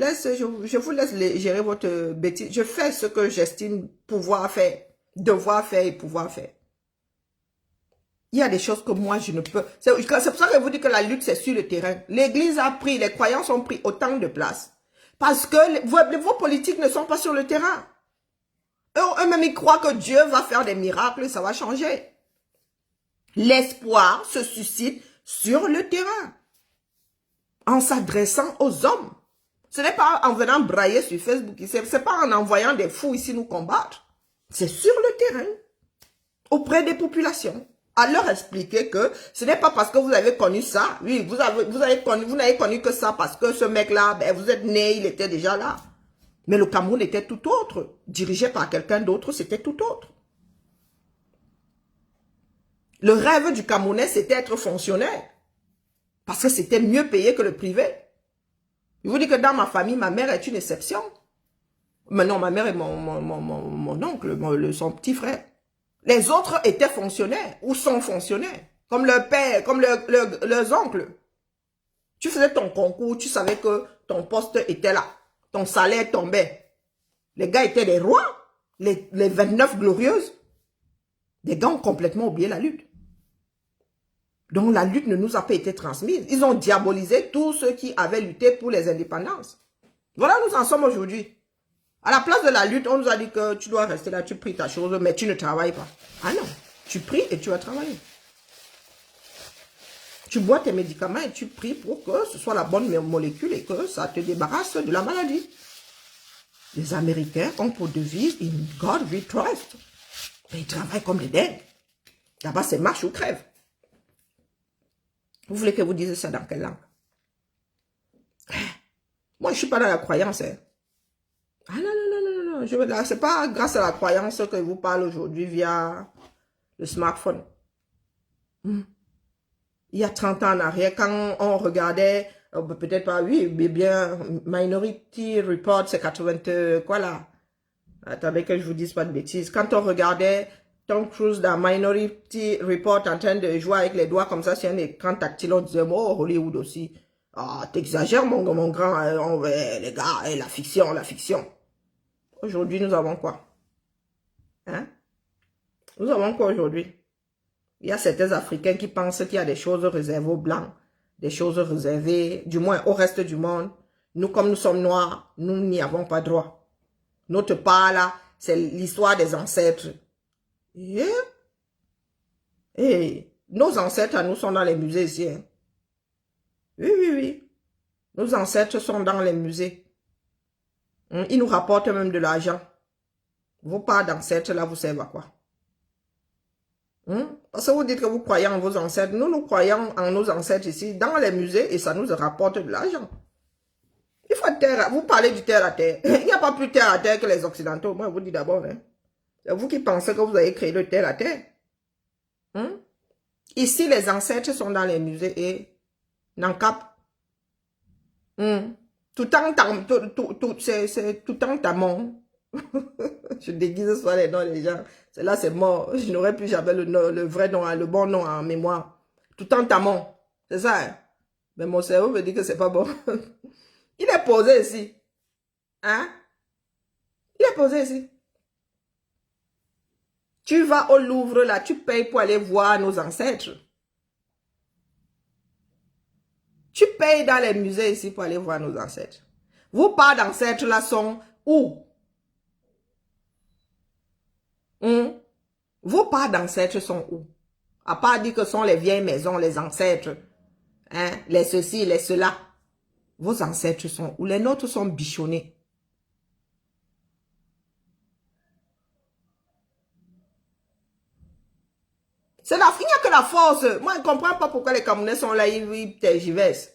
vous laisse gérer votre bêtise. Je fais ce que j'estime pouvoir faire, devoir faire et pouvoir faire. Il y a des choses que moi, je ne peux... C'est pour ça que je vous dis que la lutte, c'est sur le terrain. L'église a pris, les croyants ont pris autant de place. Parce que vos politiques ne sont pas sur le terrain. Eux-mêmes, ils croient que Dieu va faire des miracles et ça va changer. L'espoir se suscite sur le terrain, en s'adressant aux hommes. Ce n'est pas en venant brailler sur Facebook, ce n'est pas en envoyant des fous ici nous combattre. C'est sur le terrain, auprès des populations. À leur expliquer que ce n'est pas parce que vous avez connu ça, oui, vous n'avez connu que ça parce que ce mec-là, ben, vous êtes né, il était déjà là. Mais le Cameroun était tout autre. Dirigé par quelqu'un d'autre, c'était tout autre. Le rêve du Camerounais, c'était être fonctionnaire. Parce que c'était mieux payé que le privé. Je vous dis que dans ma famille, ma mère est une exception. Mais non, ma mère est mon oncle, son petit frère. Les autres étaient fonctionnaires ou sont fonctionnaires. Comme leur père, comme leurs oncles. Tu faisais ton concours, tu savais que ton poste était là. Ton salaire tombait. Les gars étaient des rois. Les 29 glorieuses. Les gars ont complètement oublié la lutte. Donc la lutte ne nous a pas été transmise. Ils ont diabolisé tous ceux qui avaient lutté pour les indépendances. Voilà où nous en sommes aujourd'hui. À la place de la lutte, on nous a dit que tu dois rester là, tu pries ta chose, mais tu ne travailles pas. Ah non, tu pries et tu vas travailler. Tu bois tes médicaments et tu pries pour que ce soit la bonne molécule et que ça te débarrasse de la maladie. Les Américains ont pour devise « In God we trust ». Mais ils travaillent comme des dingues. Là-bas, c'est marche ou crève. Vous voulez que vous disiez ça dans quelle langue? Moi, je ne suis pas dans la croyance. Hein. Ah non. Ce n'est pas grâce à la croyance que je vous parle aujourd'hui via le smartphone. Il y a 30 ans en arrière, quand on regardait, peut-être pas, oui, mais bien, Minority Report, c'est 80, quoi là? Attendez que je vous dise pas de bêtises. Quand on regardait Tom Cruise dans Minority Report en train de jouer avec les doigts comme ça sur un écran tactile, on disait, oh, Hollywood aussi. Ah, t'exagères, mon grand, les gars, la fiction. Aujourd'hui, nous avons quoi? Hein? Nous avons quoi aujourd'hui? Il y a certains Africains qui pensent qu'il y a des choses réservées aux Blancs, des choses réservées, du moins au reste du monde. Nous, comme nous sommes noirs, nous n'y avons pas droit. Notre part là, c'est l'histoire des ancêtres. Et nos ancêtres à nous sont dans les musées ici. Hein. Oui. Nos ancêtres sont dans les musées. Ils nous rapportent même de l'argent. Vos parts d'ancêtres là, vous servent à quoi? Parce que vous dites que vous croyez en vos ancêtres. Nous croyons en nos ancêtres ici, dans les musées, et ça nous rapporte de l'argent. Il faut terre. Vous parlez du terre à terre. Il n'y a pas plus terre à terre que les Occidentaux. Moi, je vous dis d'abord. Hein. C'est vous qui pensez que vous avez créé le terre à terre. Ici, les ancêtres sont dans les musées et n'en capent. Tout en tamon. Je déguise soit les noms des gens. Là, c'est mort. Je n'aurais plus jamais le vrai nom, le bon nom en mémoire. Tout en tamon. C'est ça. Hein? Mais mon cerveau me dit que c'est pas bon. Il est posé ici. Hein? Il est posé ici. Tu vas au Louvre, là, tu payes pour aller voir nos ancêtres. Tu payes dans les musées ici pour aller voir nos ancêtres. Vos parts d'ancêtres, là, sont où? Vos parts d'ancêtres sont où? À part dire que sont les vieilles maisons, les ancêtres, hein, les ceci, les cela. Vos ancêtres sont où? Les nôtres sont bichonnés. Il n'y a que la force. Moi, je ne comprends pas pourquoi les Camerounais sont là, ils tergiversent.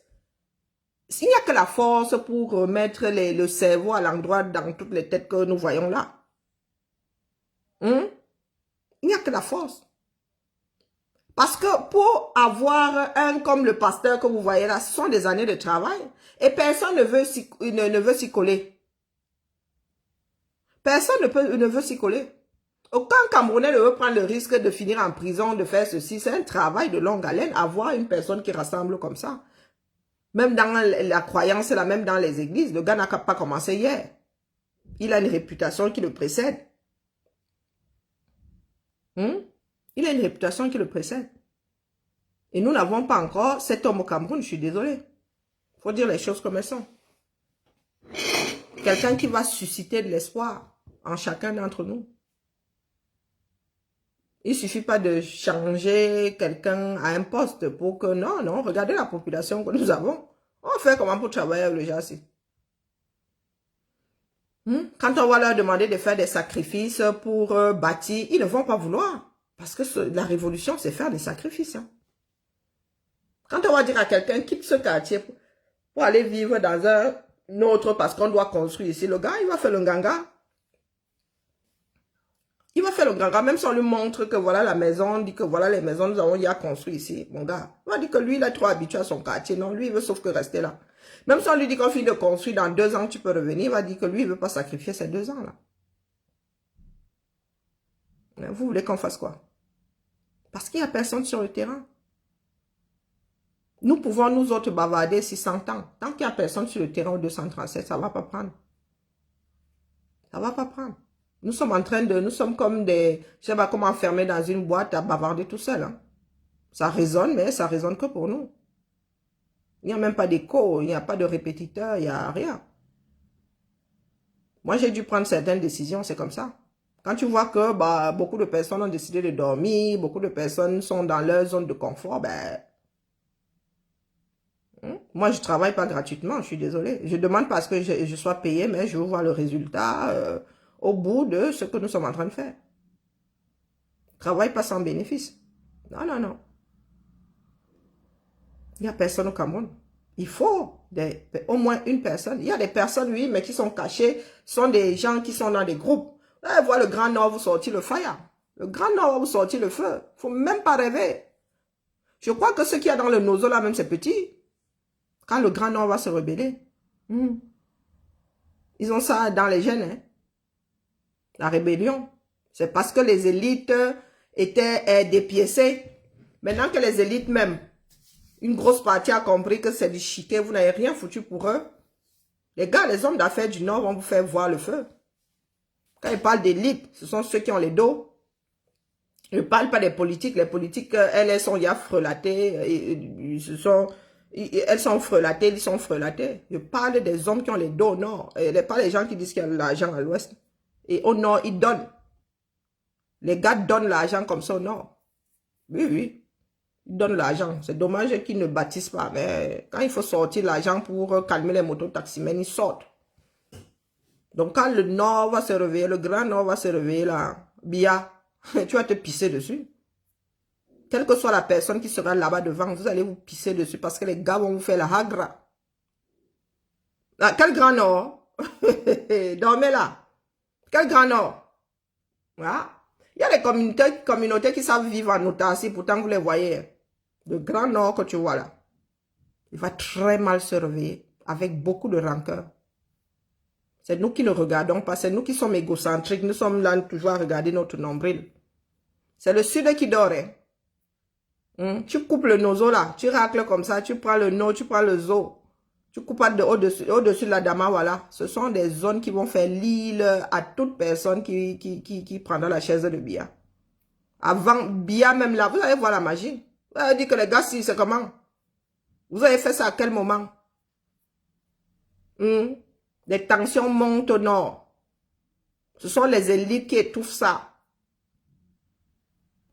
Il n'y a que la force pour remettre le cerveau à l'endroit dans toutes les têtes que nous voyons là. Il n'y a que la force. Parce que pour avoir un comme le pasteur que vous voyez là, ce sont des années de travail. Et personne ne veut s'y coller. Personne ne veut s'y coller. Aucun Camerounais ne veut prendre le risque de finir en prison, de faire ceci. C'est un travail de longue haleine, avoir une personne qui rassemble comme ça. Même dans la croyance, là, même dans les églises, le gars n'a pas commencé hier. Il a une réputation qui le précède. Il a une réputation qui le précède. Et nous n'avons pas encore cet homme au Cameroun, je suis désolé. Il faut dire les choses comme elles sont. Quelqu'un qui va susciter de l'espoir en chacun d'entre nous. Il ne suffit pas de changer quelqu'un à un poste pour que... Non, non, regardez la population que nous avons. On fait comment pour travailler avec le Jassi? Quand on va leur demander de faire des sacrifices pour bâtir, ils ne vont pas vouloir. Parce que la révolution, c'est faire des sacrifices. Hein. Quand on va dire à quelqu'un, quitte ce quartier pour aller vivre dans un autre parce qu'on doit construire ici, le gars, il va faire le ganga. Il va faire le ganga, même si on lui montre que voilà la maison, on dit que voilà les maisons, nous avons y a construit ici, mon gars. Il va dire que lui, il est trop habitué à son quartier. Non, lui, il veut sauf que rester là. Même si on lui dit qu'on finit de construire, dans 2 ans, tu peux revenir, il va dire que lui, il ne veut pas sacrifier ces 2 ans-là. Vous voulez qu'on fasse quoi? Parce qu'il n'y a personne sur le terrain. Nous pouvons nous autres bavarder 600 ans. Tant qu'il n'y a personne sur le terrain au 237, ça ne va pas prendre. Ça ne va pas prendre. Nous sommes en train de... Nous sommes comme des... Je ne sais pas comment enfermés dans une boîte à bavarder tout seul. Hein. Ça résonne, mais ça résonne que pour nous. Il n'y a même pas d'écho, il n'y a pas de répétiteur, il n'y a rien. Moi, j'ai dû prendre certaines décisions, c'est comme ça. Quand tu vois que beaucoup de personnes ont décidé de dormir, beaucoup de personnes sont dans leur zone de confort, moi, je ne travaille pas gratuitement, je suis désolée. Je demande parce que je sois payé, mais je veux voir le résultat au bout de ce que nous sommes en train de faire. Travaille pas sans bénéfice. Non, non, non. Il n'y a personne au Cameroun. Il faut au moins une personne. Il y a des personnes, oui, mais qui sont cachées, sont des gens qui sont dans des groupes. Là, voir le Grand Nord vous sortir le fire. Le Grand Nord va vous sortir le feu. Il ne faut même pas rêver. Je crois que ce qu'il y a dans le nozo là, même c'est petit. Quand le Grand Nord va se rebeller. Ils ont ça dans les gènes. Hein. La rébellion. C'est parce que les élites étaient dépiécées. Maintenant que les élites même, une grosse partie a compris que c'est du chiquet, vous n'avez rien foutu pour eux. Les gars, les hommes d'affaires du Nord vont vous faire voir le feu. Quand ils parlent d'élite, ce sont ceux qui ont les dos. Je ne parle pas des politiques. Les politiques, elles sont frelatées. Elles sont frelatées, ils sont frelatés. Je parle des hommes qui ont les dos au Nord. Et pas les gens qui disent qu'il y a de l'argent à l'Ouest. Et au Nord, ils donnent. Les gars donnent l'argent comme ça au Nord. Oui, oui. Ils donnent l'argent. C'est dommage qu'ils ne bâtissent pas. Mais quand il faut sortir l'argent pour calmer les mototaximens, ils sortent. Donc quand le Nord va se réveiller, le Grand Nord va se réveiller là, Bia, tu vas te pisser dessus. Quelle que soit la personne qui sera là-bas devant, vous allez vous pisser dessus parce que les gars vont vous faire la hagra. Ah, quel Grand Nord? Dormez là. Quel Grand Nord? Ah. Il y a des communautés qui savent vivre en autarcie, pourtant vous les voyez. Le Grand Nord que tu vois là, il va très mal se réveiller, avec beaucoup de rancœur. C'est nous qui ne regardons pas, c'est nous qui sommes égocentriques, nous sommes là toujours à regarder notre nombril. C'est le sud qui dort. Hein. Tu coupes le nozo là, tu racles comme ça, tu prends le no, tu prends le zo. Tu coupes au-dessus de la dama, voilà. Ce sont des zones qui vont faire l'île à toute personne qui prendra la chaise de Bia. Avant Bia même là, vous allez voir la magie. Vous allez dire que les gars, si, c'est comment? Vous avez fait ça à quel moment? Les tensions montent au nord. Ce sont les élites qui étouffent ça.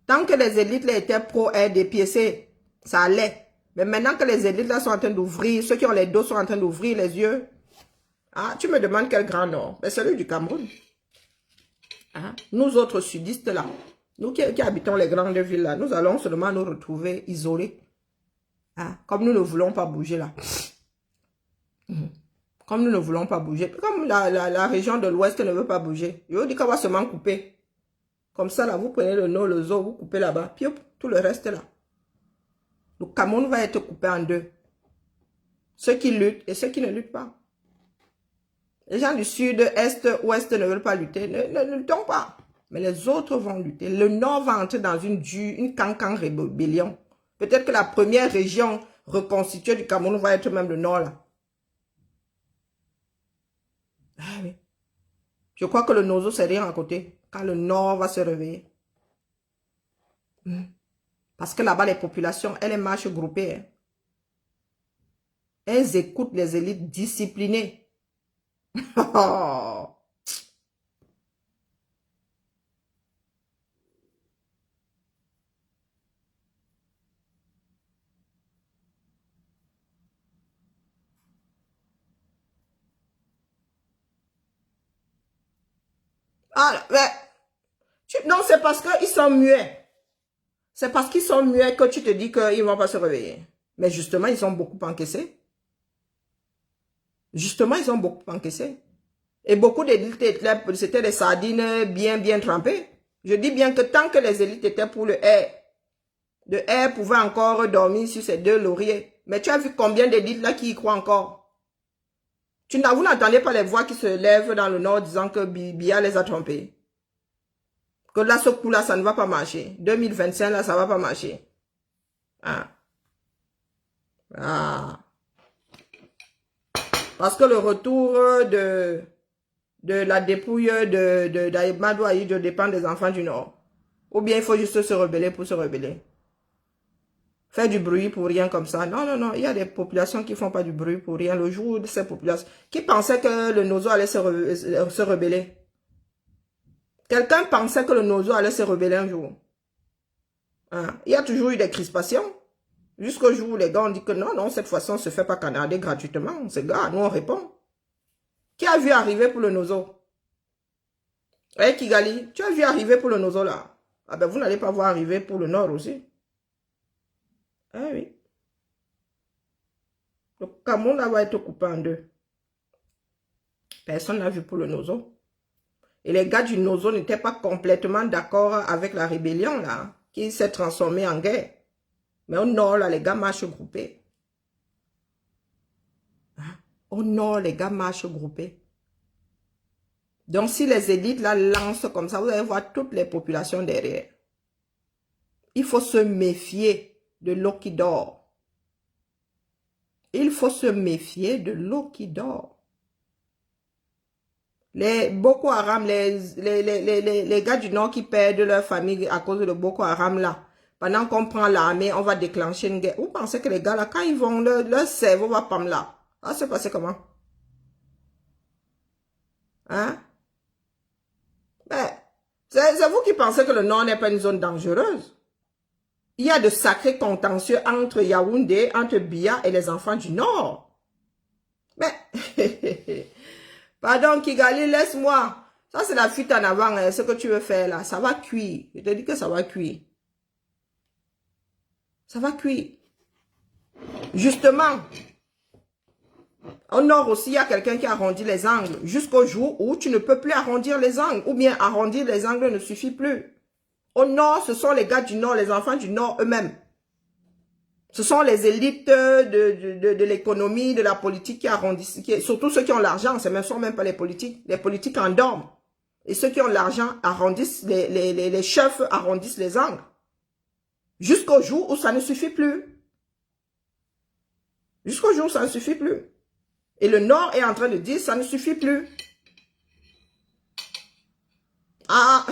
Tant que les élites là étaient pro-RDPC, ça allait. Mais maintenant que les élites là sont en train d'ouvrir, ceux qui ont les dos sont en train d'ouvrir les yeux. Ah, tu me demandes quel Grand Nord? Ben, celui du Cameroun. Ah, nous autres sudistes là, nous qui habitons les grandes villes là, nous allons seulement nous retrouver isolés. Ah, comme nous ne voulons pas bouger là. Comme nous ne voulons pas bouger. Comme la région de l'Ouest ne veut pas bouger. Je vous dis qu'on va seulement couper. Comme ça là, vous prenez le nord, le zo, vous coupez là-bas. Puis tout le reste là. Le Cameroun va être coupé en deux. Ceux qui luttent et ceux qui ne luttent pas. Les gens du sud, est, ouest ne veulent pas lutter. Ne luttons pas. Mais les autres vont lutter. Le nord va entrer dans une cancan rébellion. Peut-être que la première région reconstituée du Cameroun va être même le nord là. Ah oui. Je crois que le nozo c'est rien à côté. Quand le nord va se réveiller. Parce que là-bas, les populations, elles marchent groupées. Hein. Elles écoutent les élites disciplinées. Ah, mais, non, c'est parce qu'ils sont muets. C'est parce qu'ils sont muets que tu te dis qu'ils ne vont pas se réveiller. Mais justement, ils ont beaucoup encaissé. Justement, ils ont beaucoup encaissé. Et beaucoup d'élites, c'était des sardines bien trempées. Je dis bien que tant que les élites étaient pour le air pouvait encore dormir sur ses deux lauriers. Mais tu as vu combien d'élites là qui y croient encore? Vous n'entendez pas les voix qui se lèvent dans le nord disant que Biya les a trompés. Que là, ce coup-là, ça ne va pas marcher. 2025, là, ça ne va pas marcher. Ah. Ah. Parce que le retour de la dépouille d'Aïbmadou Aïdjo dépend des enfants du Nord. Ou bien il faut juste se rebeller pour se rebeller. Faire du bruit pour rien comme ça. Non, non, non. Il y a des populations qui ne font pas du bruit pour rien. Le jour de ces populations qui pensaient que le Nozo allait se rebeller. Quelqu'un pensait que le Nozo allait se rebeller un jour. Hein? Il y a toujours eu des crispations. Jusqu'au jour où les gars ont dit que non, non, cette fois-ci, on ne se fait pas canarder gratuitement. Ces gars, nous, on répond. Qui a vu arriver pour le Nozo? Eh, Kigali, tu as vu arriver pour le Nozo là? Ah ben, vous n'allez pas voir arriver pour le Nord aussi. Ah oui. Le Cameroun là va être coupé en deux. Personne n'a vu pour le Nozo. Et les gars du Nozo n'étaient pas complètement d'accord avec la rébellion là, qui s'est transformée en guerre. Mais au Nord, là, les gars marchent groupés. Hein? Au Nord, les gars marchent groupés. Donc, si les élites là lancent comme ça, vous allez voir toutes les populations derrière. Il faut se méfier de l'eau qui dort. Il faut se méfier de l'eau qui dort. Les Boko Haram, les gars du Nord qui perdent leur famille à cause de Boko Haram là, pendant qu'on prend l'armée, on va déclencher une guerre. Vous pensez que les gars là, quand ils vont, leur cerveau va pas là. Ça se passer comment? Hein? Ben, c'est vous qui pensez que le Nord n'est pas une zone dangereuse. Il y a de sacrés contentieux entre Yaoundé, entre Biya et les enfants du Nord. Mais, pardon Kigali, laisse-moi. Ça c'est la fuite en avant, hein, ce que tu veux faire là. Ça va cuire. Je te dis que ça va cuire. Ça va cuire. Justement, au Nord aussi, il y a quelqu'un qui arrondit les angles. Jusqu'au jour où tu ne peux plus arrondir les angles. Ou bien arrondir les angles ne suffit plus. Au Nord, ce sont les gars du Nord, les enfants du Nord eux-mêmes. Ce sont les élites de l'économie, de la politique qui arrondissent, surtout ceux qui ont l'argent, ce ne sont même pas les politiques. Les politiques en dorment. Et ceux qui ont l'argent arrondissent, les chefs arrondissent les angles. Jusqu'au jour où ça ne suffit plus. Jusqu'au jour où ça ne suffit plus. Et le Nord est en train de dire ça ne suffit plus. Ah,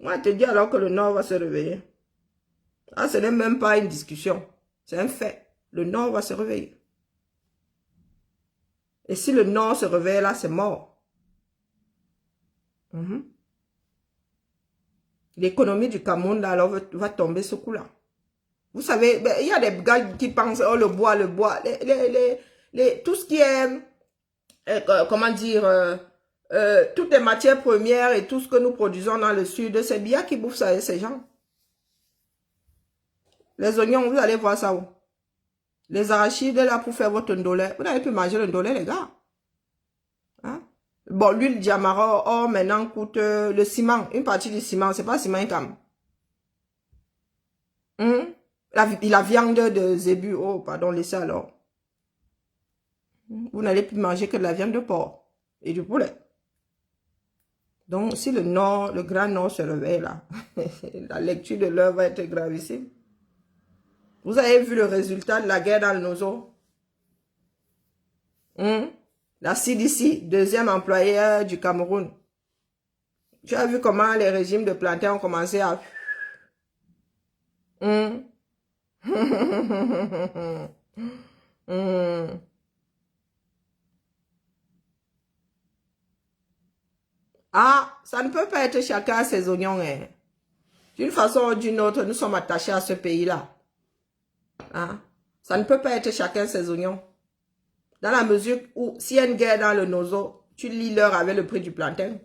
moi, je te dis alors que le Nord va se réveiller. Ah, ce n'est même pas une discussion. C'est un fait. Le Nord va se réveiller. Et si le Nord se réveille là, c'est mort. L'économie du Cameroun là, alors, va tomber ce coup-là. Vous savez, il y a des gars qui pensent, oh, le bois. Tout ce qui est, comment dire, toutes les matières premières et tout ce que nous produisons dans le sud, c'est bien qui bouffe ça, ces gens. Les oignons, vous allez voir ça où? Les arachides, là, pour faire votre ndolé. Vous n'avez plus manger le ndolé, les gars. Hein? Bon, l'huile diamara, oh, maintenant, coûte le ciment. Une partie du ciment, c'est pas ciment income. La viande de zébu, oh, pardon, laissez alors. Vous n'allez plus manger que de la viande de porc et du poulet. Donc, si le Nord, le Grand Nord se réveille là, la lecture de l'heure va être gravissime. Vous avez vu le résultat de la guerre dans le Nozo? La CDC, deuxième employeur du Cameroun. Tu as vu comment les régimes de plantains ont commencé à... Ah, ça ne peut pas être chacun ses oignons. Hein. D'une façon ou d'une autre, nous sommes attachés à ce pays-là. Hein? Ça ne peut pas être chacun ses oignons. Dans la mesure où, s'il y a une guerre dans le Nozo, Tu lis l'heure avec le prix du plantain.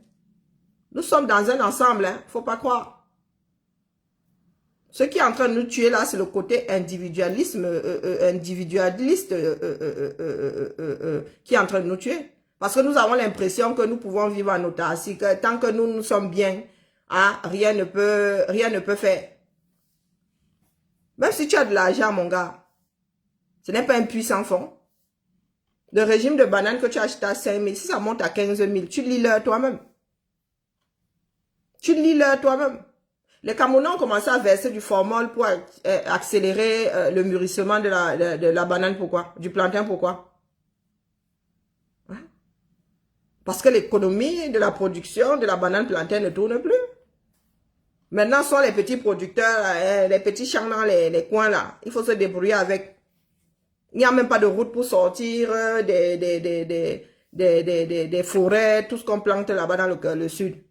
Nous sommes dans un ensemble, hein, faut pas croire. Ce qui est en train de nous tuer là, c'est le côté individualiste qui est en train de nous tuer. Parce que nous avons l'impression que nous pouvons vivre en autarcie, que tant que nous sommes bien, hein, rien ne peut faire. Même si tu as de l'argent, mon gars, ce n'est pas un puissant fond. Le régime de bananes que tu as acheté à 5 000, si ça monte à 15 000, tu lis l'heure toi-même. Tu lis l'heure toi-même. Les Camerounais ont commencé à verser du formol pour accélérer le mûrissement de la banane. Pourquoi? Du plantain, pourquoi? Hein? Parce que l'économie de la production de la banane plantain ne tourne plus. Maintenant, ce sont les petits producteurs, les petits champs dans les coins là. Il faut se débrouiller avec. Il n'y a même pas de route pour sortir des forêts, tout ce qu'on plante là-bas dans le sud.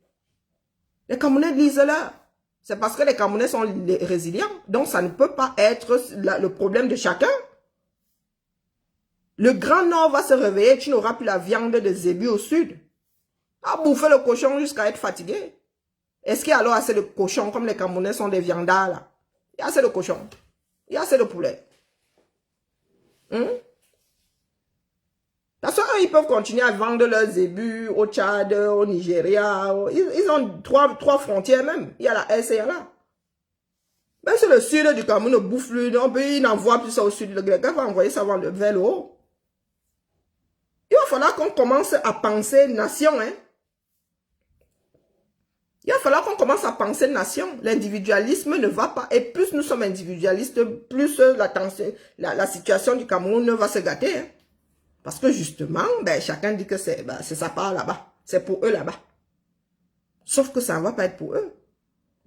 Les Camerounais lisent là. C'est parce que les Camerounais sont résilients. Donc, ça ne peut pas être le problème de chacun. Le Grand Nord va se réveiller. Tu n'auras plus la viande de zébu au sud. À bouffer le cochon jusqu'à être fatigué. Est-ce qu'il y a alors assez de cochons comme les Camerounais sont des viandards là? Il y a assez de cochons. Il y a assez de poulet. Parce qu'ils peuvent continuer à vendre leurs zébus au Tchad, au Nigeria. Ils ont trois frontières même. Il y a la S et il y a là. Même si le sud du Cameroun ne bouffe plus, il n'envoie plus ça au sud. Le gars va envoyer ça vers le haut. Il va falloir qu'on commence à penser nation. Hein? Il va falloir qu'on commence à penser nation. L'individualisme ne va pas. Et plus nous sommes individualistes, plus la situation du Cameroun va se gâter. Hein? Parce que justement, chacun dit que c'est sa part là-bas. C'est pour eux là-bas. Sauf que ça ne va pas être pour eux.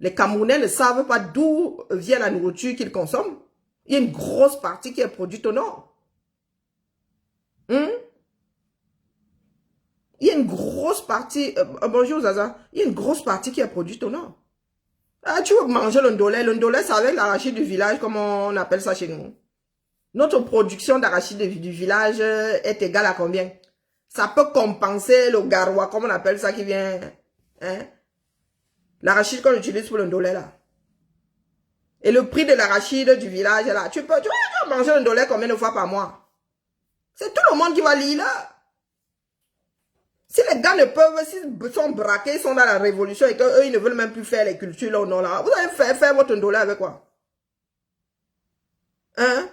Les Camerounais ne savent pas d'où vient la nourriture qu'ils consomment. Il y a une grosse partie qui est produite au nord. Il y a une grosse partie... bonjour Zaza. Il y a une grosse partie qui est produite au nord. Ah, tu veux manger le ndolé. Le ndolé, c'est avec l'arachide du village, comme on appelle ça chez nous. Notre production d'arachide du village est égale à combien? Ça peut compenser le garoua, comme on appelle ça, qui vient... Hein? L'arachide qu'on utilise pour le ndolé, là. Et le prix de l'arachide du village, là. Tu vas manger le ndolé combien de fois par mois? C'est tout le monde qui va lire, là. Si les gars ne peuvent, s'ils sont braqués, ils sont dans la révolution et qu'eux, ils ne veulent même plus faire les cultures, là, ou non, là. Vous allez faire votre ndolé avec quoi? Hein?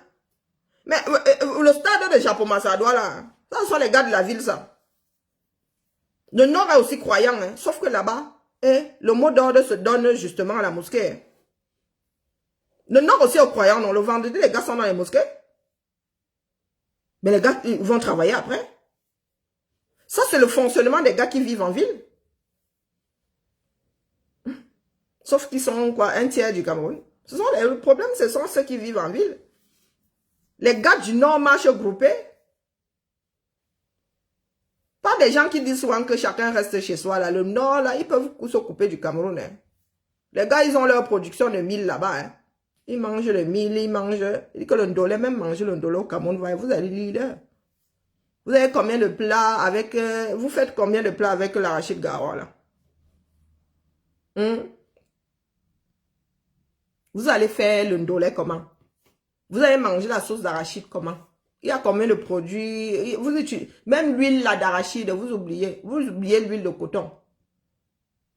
Mais le stade de Japon Massadoua, là, ça sont les gars de la ville, ça. Le Nord est aussi croyant, hein, sauf que là-bas, le mot d'ordre se donne justement à la mosquée. Le Nord aussi est croyant, non? Le vendredi, les gars sont dans les mosquées. Mais les gars, ils vont travailler après. Ça, c'est le fonctionnement des gars qui vivent en ville. Sauf qu'ils sont, quoi, un tiers du Cameroun. Le problème, ce sont ceux qui vivent en ville. Les gars du Nord marchent groupés. Pas des gens qui disent souvent que chacun reste chez soi. Là. Le Nord, là, ils peuvent s'occuper du Cameroun. Hein. Les gars, ils ont leur production de mil là-bas. Hein. Ils mangent le mil, ils mangent... Ils disent que le ndolé, même manger le ndolé au Cameroun, vous allez lire. Vous avez combien de plats avec... vous faites combien de plats avec l'arachide garoua, là? Vous allez faire le ndolé comment? Vous allez manger la sauce d'arachide comment? Il y a combien de produits? Vous utilisez, même l'huile d'arachide, vous oubliez l'huile de coton.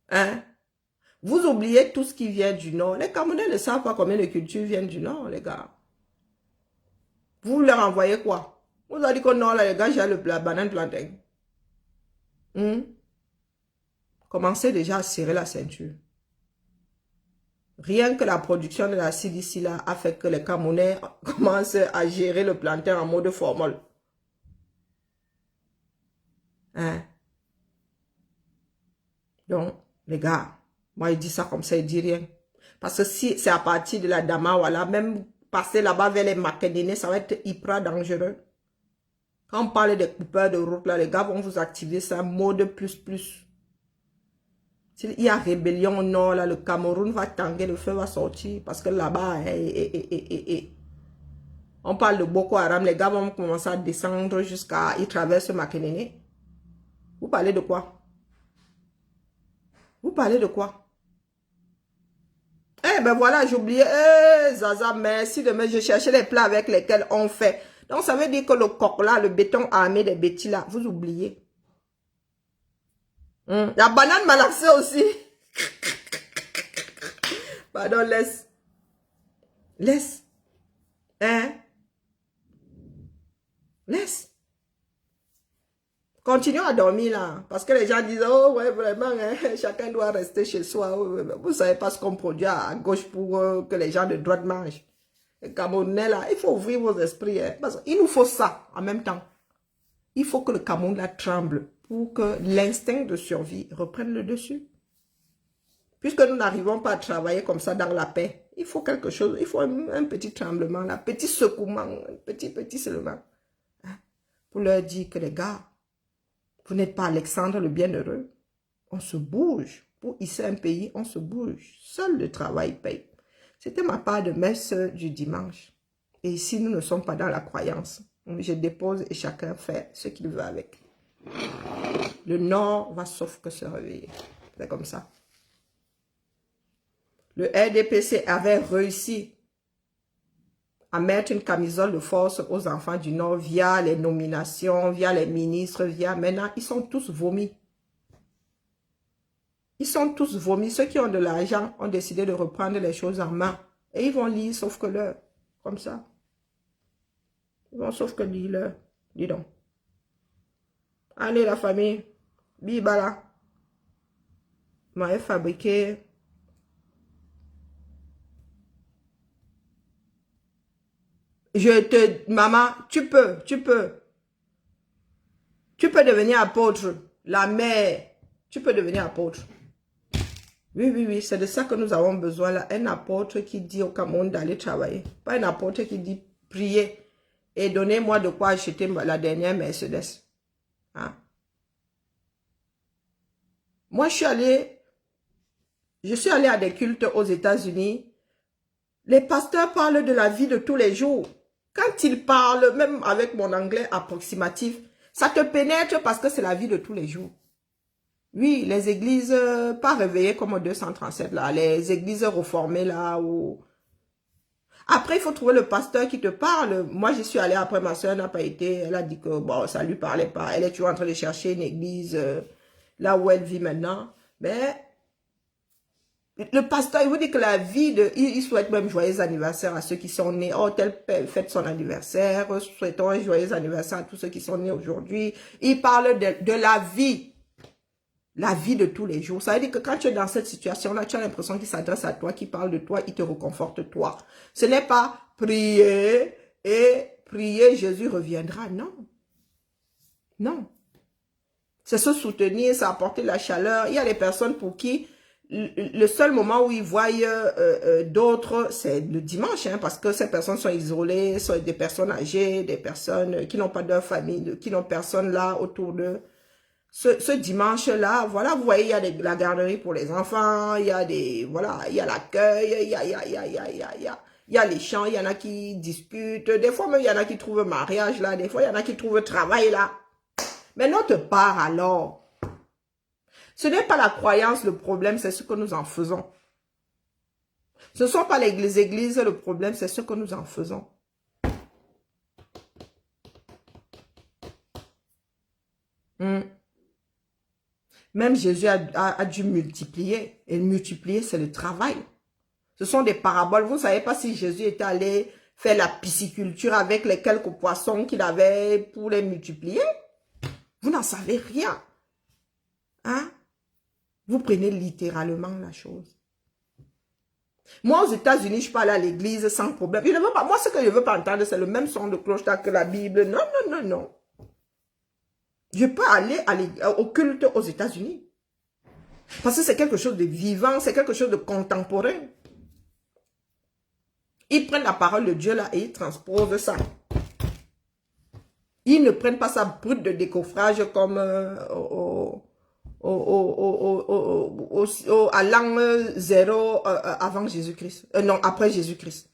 Hein? Vous oubliez tout ce qui vient du Nord. Les Camerounais ne savent pas combien de cultures viennent du Nord, les gars. Vous leur envoyez quoi? Vous avez dit que non, là, les gars, j'ai la banane plantain. Commencez déjà à serrer la ceinture. Rien que la production de l'acide ici là a fait que les Camerounais commencent à gérer le plantain en mode formol. Hein? Donc, les gars, moi il dit ça comme ça, il dit rien. Parce que si c'est à partir de la Dama, voilà, même passer là-bas vers les Makedonais, ça va être hyper dangereux. Quand on parle des coupeurs de route, là, les gars vont vous activer ça, mode plus. S'il y a rébellion au nord, là, le Cameroun va tanguer, le feu va sortir. Parce que là-bas, on parle de Boko Haram, les gars vont commencer à descendre jusqu'à... Ils traversent Makénéné. Vous parlez de quoi? Vous parlez de quoi? Eh ben voilà, j'ai oublié. Eh, Zaza, merci de me... Je cherchais les plats avec lesquels on fait. Donc, ça veut dire que le coq là, le béton armé des bêtis là, vous oubliez. La banane malaxée aussi. Pardon, laisse. Laisse. Hein? Laisse. Continuons à dormir là. Parce que les gens disent, oh ouais, vraiment, hein, chacun doit rester chez soi. Vous ne savez pas ce qu'on produit à gauche pour que les gens de droite mangent. Les Camerounais là, il faut ouvrir vos esprits. Hein, parce qu'il nous faut ça en même temps. Il faut que le Cameroun là tremble pour que l'instinct de survie reprenne le dessus. Puisque nous n'arrivons pas à travailler comme ça dans la paix, il faut quelque chose, il faut un petit tremblement, un petit secouement, un petit seulement. Hein, pour leur dire que les gars, vous n'êtes pas Alexandre le Bienheureux. On se bouge. Pour hisser un pays, on se bouge. Seul le travail paye. C'était ma part de messe du dimanche. Et ici, nous ne sommes pas dans la croyance. Je dépose et chacun fait ce qu'il veut avec. Le Nord va sauf que se réveiller. C'est comme ça. Le RDPC avait réussi à mettre une camisole de force aux enfants du Nord via les nominations, via les ministres, via... Maintenant, ils sont tous vomis. Ils sont tous vomis. Ceux qui ont de l'argent ont décidé de reprendre les choses en main. Et ils vont lire sauf que l'heure. Comme ça. Ils vont sauf que lire l'heure. Dis donc. Allez la famille. Bibala. M'avait fabriqué... Maman, tu peux devenir apôtre. La mère, tu peux devenir apôtre. Oui, c'est de ça que nous avons besoin là. Un apôtre qui dit au Cameroun d'aller travailler. Pas un apôtre qui dit prier et donnez-moi de quoi acheter la dernière Mercedes. Hein? Moi, je suis allé à des cultes aux États-Unis. Les pasteurs parlent de la vie de tous les jours. Quand ils parlent, même avec mon anglais approximatif, ça te pénètre parce que c'est la vie de tous les jours. Oui, les églises pas réveillées comme au 237 là, les églises reformées là où... Après, il faut trouver le pasteur qui te parle. Moi, j'y suis allée après, ma soeur n'a pas été. Elle a dit que bon, ça lui parlait pas. Elle est toujours en train de chercher une église là où elle vit maintenant. Mais le pasteur, il vous dit que la vie de... Il souhaite même joyeux anniversaire à ceux qui sont nés. Oh, tel père fête son anniversaire. Souhaitons un joyeux anniversaire à tous ceux qui sont nés aujourd'hui. Il parle de la vie. La vie de tous les jours. Ça veut dire que quand tu es dans cette situation-là, tu as l'impression qu'il s'adresse à toi, qu'il parle de toi, il te réconforte toi. Ce n'est pas prier et prier, Jésus reviendra. Non. Non. C'est se soutenir, c'est apporter la chaleur. Il y a des personnes pour qui le seul moment où ils voient d'autres, c'est le dimanche, hein, parce que ces personnes sont isolées, sont des personnes âgées, des personnes qui n'ont pas de famille, qui n'ont personne là autour d'eux. Ce dimanche-là, voilà, vous voyez, il y a la garderie pour les enfants, il y a des, voilà, il y a l'accueil, il y a les chants, il y en a qui discutent, des fois même il y en a qui trouvent mariage là, des fois il y en a qui trouvent travail là. Mais notre part alors, ce n'est pas la croyance le problème, c'est ce que nous en faisons. Ce ne sont pas les églises le problème, c'est ce que nous en faisons. Même Jésus a dû multiplier. Et multiplier, c'est le travail. Ce sont des paraboles. Vous ne savez pas si Jésus était allé faire la pisciculture avec les quelques poissons qu'il avait pour les multiplier. Vous n'en savez rien. Hein? Vous prenez littéralement la chose. Moi, aux États-Unis, je peux aller à l'église sans problème. Je ne veux pas, moi, ce que je ne veux pas entendre, c'est le même son de cloche que la Bible. Non, non, non, non. Je peux aller au culte aux États-Unis. Parce que c'est quelque chose de vivant, c'est quelque chose de contemporain. Ils prennent la parole de Dieu là et ils transposent ça. Ils ne prennent pas ça brut de décoffrage comme à l'an 0 avant Jésus-Christ. Non, après Jésus-Christ.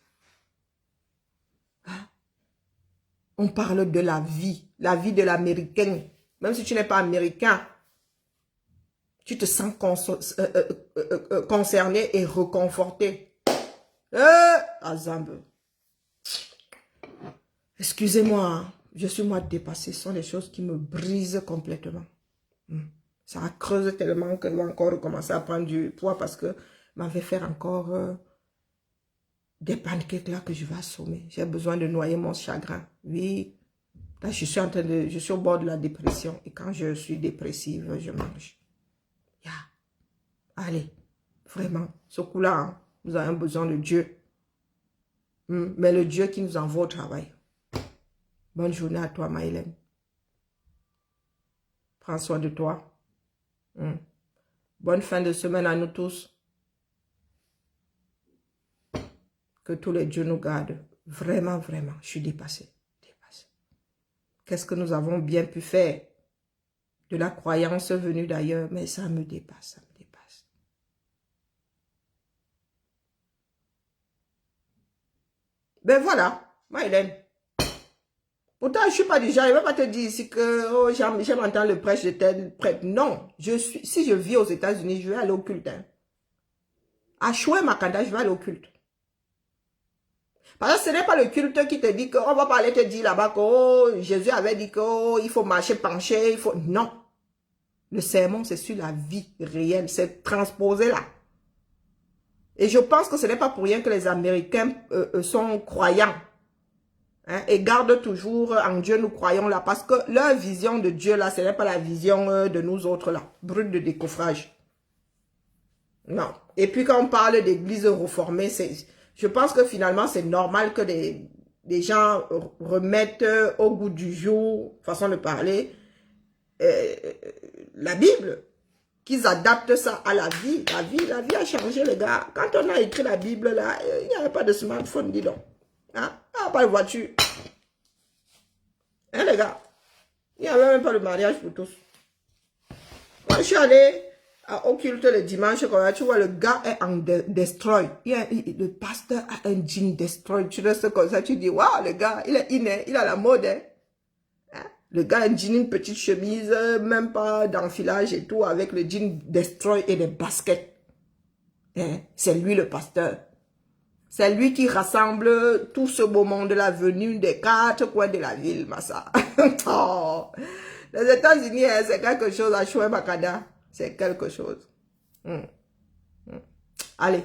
On parle de la vie de l'Américain. Même si tu n'es pas américain, Tu te sens concerné et reconforté. Azambe. Excusez-moi, hein. Je suis moi dépassée. Ce sont des choses qui me brisent complètement. Ça creuse tellement que je vais encore recommencer à prendre du poids parce que m'avait fait encore des pancakes là que je vais assommer. J'ai besoin de noyer mon chagrin. Oui. Là, je suis au bord de la dépression. Et quand je suis dépressive, je mange. Yeah. Allez. Vraiment. Ce coup-là, hein, nous avons besoin de Dieu. Mais le Dieu qui nous envoie au travail. Bonne journée à toi, Maïlène. Prends soin de toi. Bonne fin de semaine à nous tous. Que tous les dieux nous gardent. Vraiment, vraiment, je suis dépassée. Qu'est-ce que nous avons bien pu faire? De la croyance venue d'ailleurs, mais ça me dépasse, ça me dépasse. Ben voilà, Maïlène. Pourtant, je ne suis pas du genre, je ne vais pas te dire ici que oh, j'aime entendre le prêche de tel prêtre. Non, si je vis aux États-Unis, je vais aller au culte. Hein. À Choué Makanda, je vais aller au culte. Parce que ce n'est pas le culte qui te dit qu'on va pas aller te dire là-bas que oh, Jésus avait dit qu'il faut marcher penché, il faut... Non. Le sermon, c'est sur la vie réelle, c'est transposé là. Et je pense que ce n'est pas pour rien que les Américains sont croyants. Hein, et gardent toujours en Dieu, nous croyons là. Parce que leur vision de Dieu là, ce n'est pas la vision de nous autres là. Brut de décoffrage. Non. Et puis quand on parle d'église réformée, je pense que finalement c'est normal que des gens remettent au goût du jour, façon de parler, la Bible. Qu'ils adaptent ça à la vie. La vie a changé les gars. Quand on a écrit la Bible là, il n'y avait pas de smartphone, dis donc. Hein? Pas de voiture. Hein, les gars? Il n'y avait même pas le mariage pour tous. Moi, je suis allé au culte le dimanche, tu vois, le gars est en destroy. Le pasteur a un jean destroy. Tu restes comme ça, tu dis, waouh, le gars, il est inné, il a la mode. Hein? Le gars a un jean, une petite chemise, même pas d'enfilage et tout, avec le jean destroy et des baskets. Hein? C'est lui le pasteur. C'est lui qui rassemble tout ce beau monde-là venu des 4 coins de la ville, Massa. Oh. Les États-Unis, hein, c'est quelque chose à Choué Makanda. C'est quelque chose. Allez.